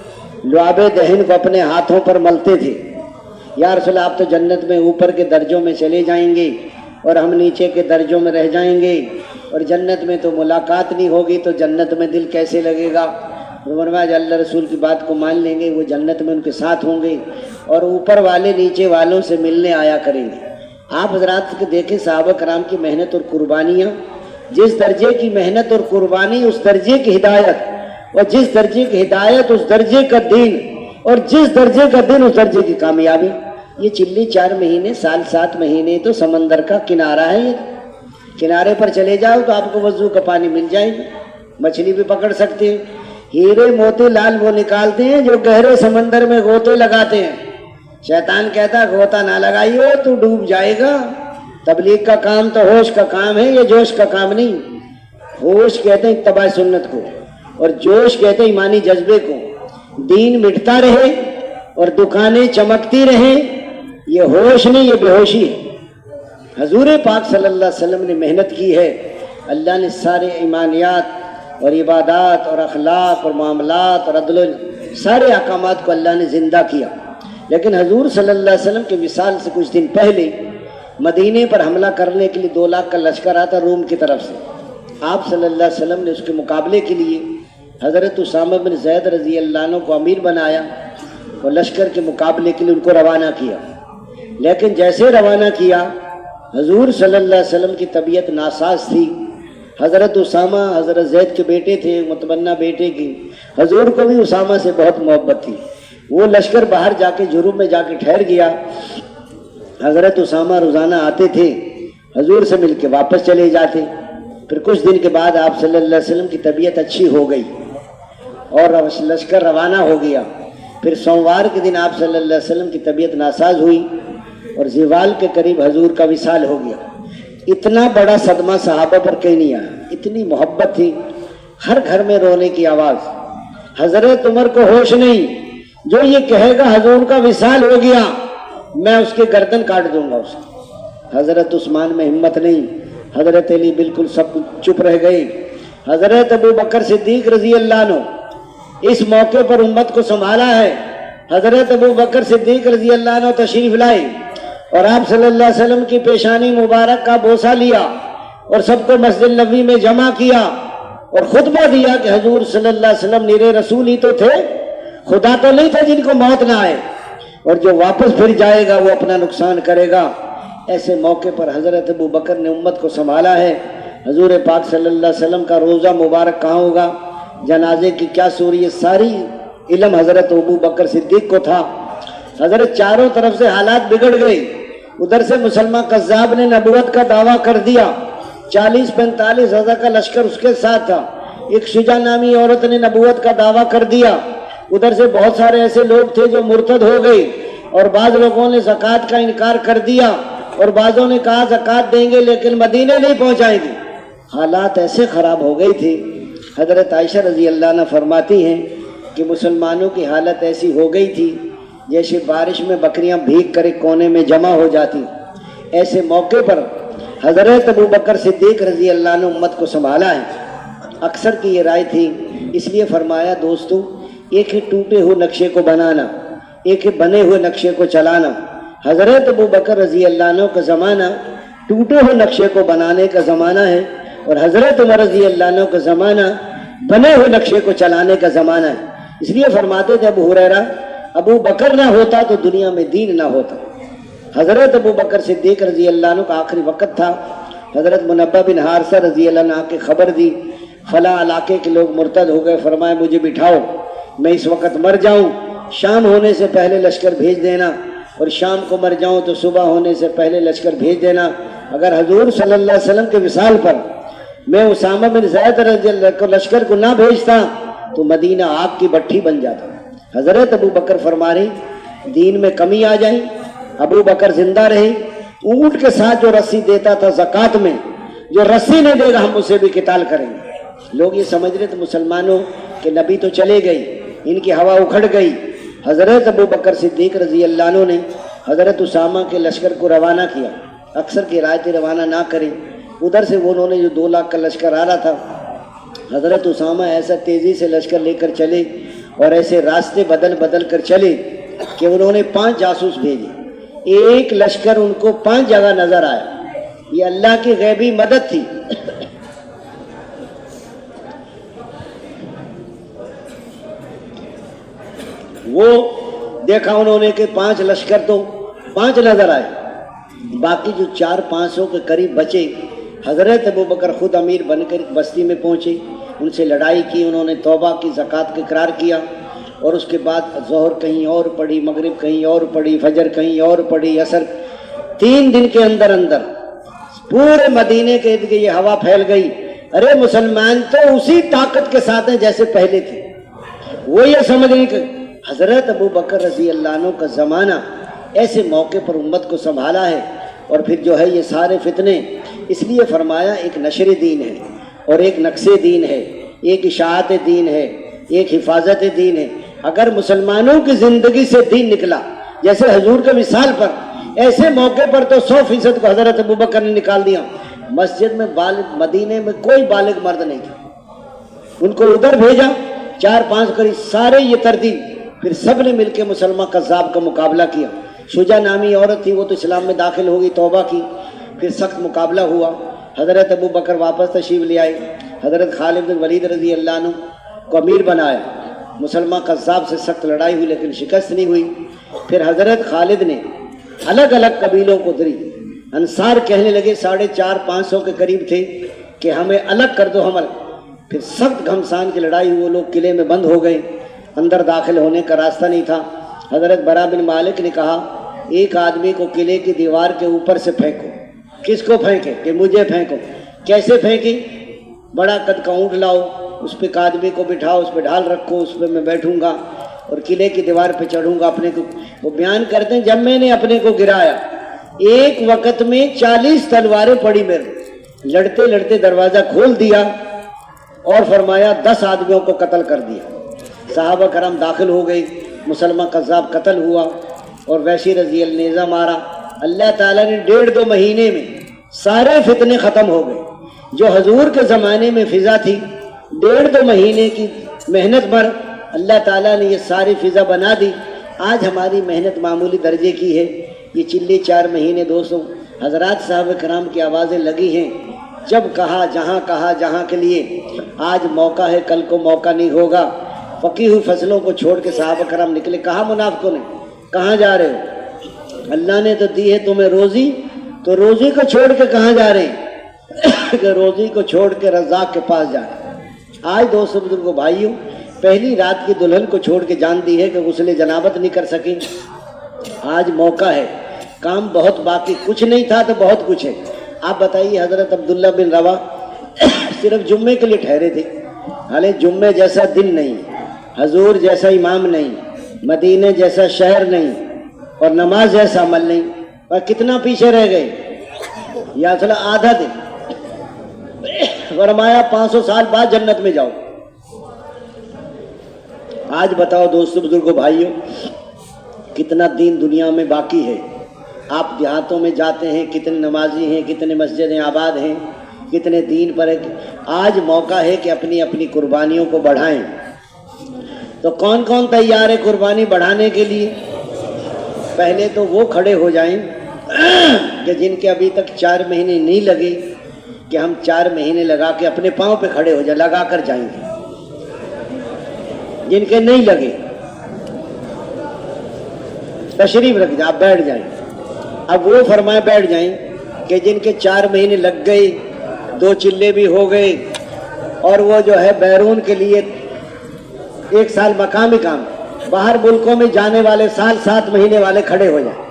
لعاب دہن کو اپنے ہاتھوں پر ملتے تھے. یا رسول اللہ آپ تو جنت میں اوپر کے درجوں میں چلے جائیں گے اور ہم نیچے کے درجوں میں رہ جائیں گے، اور جنت میں تو ملاقات نہیں ہوگی تو جنت میں دل کیسے لگے گا؟ فرمایا اللہ رسول کی بات کو مان لیں گے، وہ جنت میں ان کے ساتھ ہوں گے اور اوپر والے نیچے والوں سے ملنے آیا کریں گے. آپ حضرات دیکھیں صحابہ کرام کی محنت اور قربانیاں. جس درجے کی محنت اور قربانی اس درجے کی ہدایت، اور جس درجے کی ہدایت اس درجے کا دین، اور جس درجے کا دین اس درجے کی کامیابی. یہ چلی 4 مہینے، سال 7 مہینے تو سمندر کا کنارہ ہے. یہ کنارے پر چلے جاؤ تو آپ کو وضو کا پانی مل جائے گا، مچھلی بھی پکڑ سکتے ہیں. ہیرے موتی لال وہ نکالتے ہیں جو گہرے سمندر میں غوطے لگاتے ہیں. شیطان کہتا ہے غوطہ نہ لگائیے تو ڈوب جائے گا. تبلیغ کا کام تو ہوش کا کام ہے، یہ جوش کا کام نہیں. ہوش کہتے ہیں اتباع سنت کو، اور جوش کہتے ہیں ایمانی جذبے کو. دین مٹتا رہے اور دکانیں چمکتی رہیں، یہ ہوش نہیں، یہ بے ہوشی ہے. حضور پاک صلی اللہ علیہ وسلم نے محنت کی ہے. اللہ نے سارے ایمانیات اور عبادات اور اخلاق اور معاملات اور عدل سارے احکامات کو اللہ نے زندہ کیا. لیکن حضور صلی اللہ علیہ وسلم کے وصال سے کچھ دن پہلے مدینے پر حملہ کرنے کے لیے 2 لاکھ کا لشکر آتا روم کی طرف سے. آپ صلی اللہ علیہ وسلم نے اس کے مقابلے کے لیے حضرت اسامہ بن زید رضی اللہ عنہ کو امیر بنایا اور لشکر کے مقابلے کے لیے ان کو روانہ کیا. لیکن جیسے روانہ کیا حضور صلی اللہ علیہ وسلم کی طبیعت ناساز تھی. حضرت اسامہ حضرت زید کے بیٹے تھے، متبنہ بیٹے کی. حضور کو بھی اسامہ سے بہت محبت تھی. وہ لشکر باہر جا کے جروب میں جا کے ٹھہر گیا. حضرت اسامہ روزانہ آتے تھے، حضور سے مل کے واپس چلے جاتے. پھر کچھ دن کے بعد آپ صلی اللہ علیہ وسلم کی طبیعت اچھی ہو گئی اور لشکر روانہ ہو گیا. پھر سوموار کے دن آپ صلی اللہ علیہ وسلم کی طبیعت ناساز ہوئی اور زوال کے قریب حضور کا وصال ہو گیا. اتنا بڑا صدمہ صحابہ پر کہیں نہیں آیا. اتنی محبت تھی، ہر گھر میں رونے کی آواز. حضرت عمر کو ہوش نہیں، جو یہ کہے گا حضور کا وصال ہو گیا میں اس کے گردن کاٹ دوں گا اس کی. حضرت عثمان میں ہمت نہیں. حضرت علی بالکل سب چپ رہ گئے. حضرت ابو بکر صدیق رضی اللہ عنہ اس موقع پر امت کو سنبھالا ہے. حضرت ابو بکر صدیق رضی اللہ عنہ تشریف لائے اور آپ صلی اللہ علیہ وسلم کی پیشانی مبارک کا بوسہ لیا اور سب کو مسجد نبوی میں جمع کیا اور خطبہ دیا کہ حضور صلی اللہ علیہ وسلم نیرے رسول ہی تو تھے، خدا تو نہیں تھے جن کو موت نہ آئے، اور جو واپس پھر جائے گا وہ اپنا نقصان کرے گا۔ ایسے موقع پر حضرت ابو بکر نے امت کو سنبھالا ہے۔ حضور پاک صلی اللہ علیہ وسلم کا روزہ مبارک کہاں ہوگا، جنازے کی کیا سوری، یہ ساری علم حضرت ابو بکر صدیق کو تھا۔ حضرت چاروں طرف سے حالات بگڑ گئی، ادھر سے مسلمان قذاب نے نبوت کا دعویٰ کر دیا، 40-45 ہزار کا لشکر اس کے ساتھ تھا، ایک شجاع نامی عورت نے نبوت کا دعویٰ کر دیا، ادھر سے بہت سارے ایسے لوگ تھے جو مرتد ہو گئے، اور بعض لوگوں نے زکوٰۃ کا انکار کر دیا، اور بعضوں نے کہا زکوٰۃ دیں گے لیکن مدینے نہیں پہنچائیں گے۔ حالات ایسے خراب ہو گئی تھی، حضرت عائشہ رضی اللہ عنہ فرماتی ہیں کہ مسلمانوں کی حالت ایسی ہو گئی تھی جیسے بارش میں بکریاں بھیگ کر ایک کونے میں جمع ہو جاتی۔ ایسے موقع پر حضرت ابو بکر صدیق رضی اللہ عنہ امت کو سنبھالا ہے۔ اکثر کی یہ رائے تھی، اس لیے فرمایا دوستو، ایک ہی ٹوٹے ہوئے نقشے کو بنانا، ایک ہی بنے ہوئے نقشے کو چلانا۔ حضرت ابو بکر رضی اللہ عنہ کا زمانہ ٹوٹے ہوئے نقشے کو بنانے کا زمانہ ہے، اور حضرت عمر رضی اللہ عنہ کا زمانہ بنے ہوئے نقشے کو چلانے کا زمانہ ہے۔ اس لیے فرماتے تھے ابو ہریرہ، ابو بکر نہ ہوتا تو دنیا میں دین نہ ہوتا۔ حضرت ابو بکر صدیق رضی اللہ عنہ کا آخری وقت تھا، حضرت منبہ بن حارثہ رضی اللہ عنہ کی خبر دی، فلاں علاقے کے لوگ مرتد ہو گئے، فرمایا مجھے بٹھاؤ، میں اس وقت مر جاؤں، شام ہونے سے پہلے لشکر بھیج دینا، اور شام کو مر جاؤں تو صبح ہونے سے پہلے لشکر بھیج دینا۔ اگر حضور صلی اللہ علیہ وسلم کے وصال پر میں اسامہ بن زید رضی اللہ عنہ کو لشکر کو نہ بھیجتا تو مدینہ آگ کی بھٹی بن جاتا۔ حضرت ابو بکر فرما رہے دین میں کمی آ جائے، ابو بکر زندہ رہے، اونٹ کے ساتھ جو رسی دیتا تھا زکوٰۃ میں، جو رسی نہیں دے گا ہم اسے بھی قتال کریں گے۔ لوگ یہ سمجھ رہے تھے مسلمانوں کہ نبی تو چلے گئی، ان کی ہوا اکھڑ گئی۔ حضرت ابو بکر صدیق رضی اللہ عنہ نے حضرت اسامہ کے لشکر کو روانہ کیا۔ اکثر کی رائے تھی روانہ نہ کریں، ادھر سے انہوں نے جو 2 لاکھ کا لشکر آ رہا تھا، حضرت اسامہ ایسا تیزی سے لشکر لے کر چلے اور ایسے راستے بدل بدل کر چلے کہ انہوں نے 5 جاسوس بھیجے، ایک لشکر ان کو 5 جگہ نظر آیا۔ یہ اللہ کی غیبی مدد تھی۔ وہ دیکھا انہوں نے کہ 5 لشکر تو 5 نظر آئے، باقی جو 400-500 کے قریب بچے، حضرت ابو بکر خود امیر بن کر بستی میں پہنچے، ان سے لڑائی کی، انہوں نے توبہ کی، زکوٰۃ کا اقرار کیا، اور اس کے بعد ظہر کہیں اور پڑھی، مغرب کہیں اور پڑھی، فجر کہیں اور پڑھی، عصر۔ 3 دن کے اندر اندر پورے مدینے کے ارد گرد یہ ہوا پھیل گئی، ارے مسلمان تو اسی طاقت کے ساتھ ہیں جیسے پہلے تھے۔ وہ یہ سمجھ نہیں کہ حضرت ابو بکر رضی اللہ عنہ کا زمانہ ایسے موقع پر امت کو سنبھالا ہے۔ اور پھر جو ہے یہ سارے فتنے، اس لیے فرمایا ایک نشر دین ہے، اور ایک نقص دین ہے، ایک اشاعت دین ہے، ایک حفاظت دین ہے۔ اگر مسلمانوں کی زندگی سے دین نکلا جیسے حضور کے مثال پر، ایسے موقع پر تو 100% کو حضرت ابو بکر نے نکال دیا۔ مسجد میں مدینے میں کوئی بالغ مرد نہیں تھا، ان کو ادھر بھیجا، 4-5 قریب سارے یہ ترتیب، پھر سب نے مل کے مسلمان قذاب کا مقابلہ کیا۔ شجاع نامی عورت تھی، وہ تو اسلام میں داخل ہو گئی، توبہ کی، پھر سخت مقابلہ ہوا۔ حضرت ابو بکر واپس تشریف لے آئے، حضرت خالد بن ولید رضی اللہ عنہ کو امیر بنایا۔ مسلمان قذاب سے سخت لڑائی ہوئی لیکن شکست نہیں ہوئی۔ پھر حضرت خالد نے الگ الگ قبیلوں کو دری، انصار کہنے لگے 450-500 کے قریب تھے کہ ہمیں الگ کر دو ہمیں۔ پھر سخت گھمسان کی لڑائی ہوئی، وہ لوگ قلعے میں بند ہو گئے، اندر داخل ہونے کا راستہ نہیں تھا۔ حضرت برا بن مالک نے کہا ایک آدمی کو قلعے کی دیوار کے اوپر سے پھینکو۔ کس کو پھینکے؟ کہ مجھے پھینکو۔ کیسے پھینکی؟ بڑا قد کا اونٹ لاؤ، اس پہ ایک آدمی کو بٹھاؤ، اس پہ ڈھال رکھو، اس پہ میں بیٹھوں گا اور قلعے کی دیوار پہ چڑھوں گا اپنے کو۔ وہ بیان کرتے ہیں جب میں نے اپنے کو گرایا، ایک وقت میں 40 تلواریں پڑی میرے، لڑتے لڑتے دروازہ کھول دیا اور فرمایا 10 آدمیوں کو قتل کر دیا۔ صحابہ کرام داخل ہو گئے، مسلمان قذاب قتل ہوا اور ویشی رضی اللہ نیزہ مارا۔ اللہ تعالیٰ نے 1.5-2 مہینے میں سارے فتنے ختم ہو گئے۔ جو حضور کے زمانے میں فضا تھی، 1.5-2 مہینے کی محنت پر اللہ تعالیٰ نے یہ ساری فضا بنا دی۔ آج ہماری محنت معمولی درجے کی ہے، یہ چلے 4 مہینے دوستوں حضرات صحابہ کرام کی آوازیں لگی ہیں، جب کہا جہاں کے لیے آج موقع ہے، کل کو موقع نہیں ہوگا۔ پکی ہوئی فصلوں کو چھوڑ کے صحابہ کرام نکلے۔ کہا منافقوں نے کہاں جا رہے ہو؟ اللہ نے تو دی ہے تمہیں روزی، تو روزی کو چھوڑ کے کہاں جا رہے ہیں؟ کہ روزی کو چھوڑ کے رزاق کے پاس جا رہے ہیں۔ آج دوستو بزرگوں بھائیوں، پہلی رات کی دلہن کو چھوڑ کے جان دی ہے کہ غسل جنابت نہیں کر سکیں۔ آج موقع ہے، کام بہت باقی، کچھ نہیں تھا تو بہت کچھ ہے۔ آپ بتائیے، حضرت عبداللہ بن روا صرف جمعے کے لیے ٹھہرے تھے، حالانکہ جمعے جیسا دن نہیں، حضور جیسا امام نہیں، مدینے جیسا شہر نہیں، اور نماز جیسا عمل نہیں، اور کتنا پیچھے رہ گئے؟ یا اصلا آدھا دن۔ فرمایا 500 سال بعد جنت میں جاؤ۔ آج بتاؤ دوستو بزرگوں بھائیوں، کتنا دین دنیا میں باقی ہے۔ آپ دیہاتوں میں جاتے ہیں، کتنے نمازی ہیں، کتنے مسجدیں آباد ہیں، کتنے دین پر ہے۔ آج موقع ہے کہ اپنی اپنی قربانیوں کو بڑھائیں۔ تو کون کون تیار ہے قربانی بڑھانے کے لیے؟ پہلے تو وہ کھڑے ہو جائیں کہ جن کے ابھی تک 4 مہینے نہیں لگے، کہ ہم 4 مہینے لگا کے اپنے پاؤں پہ کھڑے ہو جائیں، لگا کر جائیں گے۔ جن کے نہیں لگے تشریف رکھ جائیں، آپ بیٹھ جائیں۔ اب وہ فرمائے بیٹھ جائیں کہ جن کے 4 مہینے لگ گئے، 2 چلے بھی ہو گئے، اور وہ جو ہے بیرون کے لیے 1 سال مقامی کام، باہر ملکوں میں جانے والے سال 7 مہینے والے کھڑے ہو جائیں۔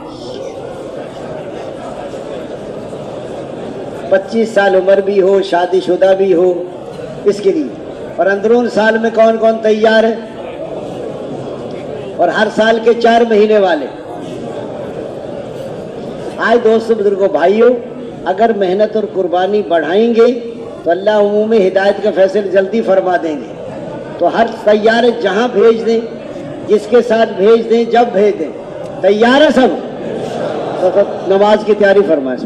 25 سال عمر بھی ہو، شادی شدہ بھی ہو، اس کے لیے۔ اور اندرون سال میں کون کون تیار ہے؟ اور ہر سال کے 4 مہینے والے۔ آج دوستو بزرگوں بھائیوں، اگر محنت اور قربانی بڑھائیں گے تو اللہ عموم ہدایت کا فیصلہ جلدی فرما دیں گے۔ تو ہر تیار ہے، جہاں بھیج دیں، جس کے ساتھ بھیج دیں، جب بھیج دیں، تیار ہے سب؟ تو نماز کی تیاری فرمائیں۔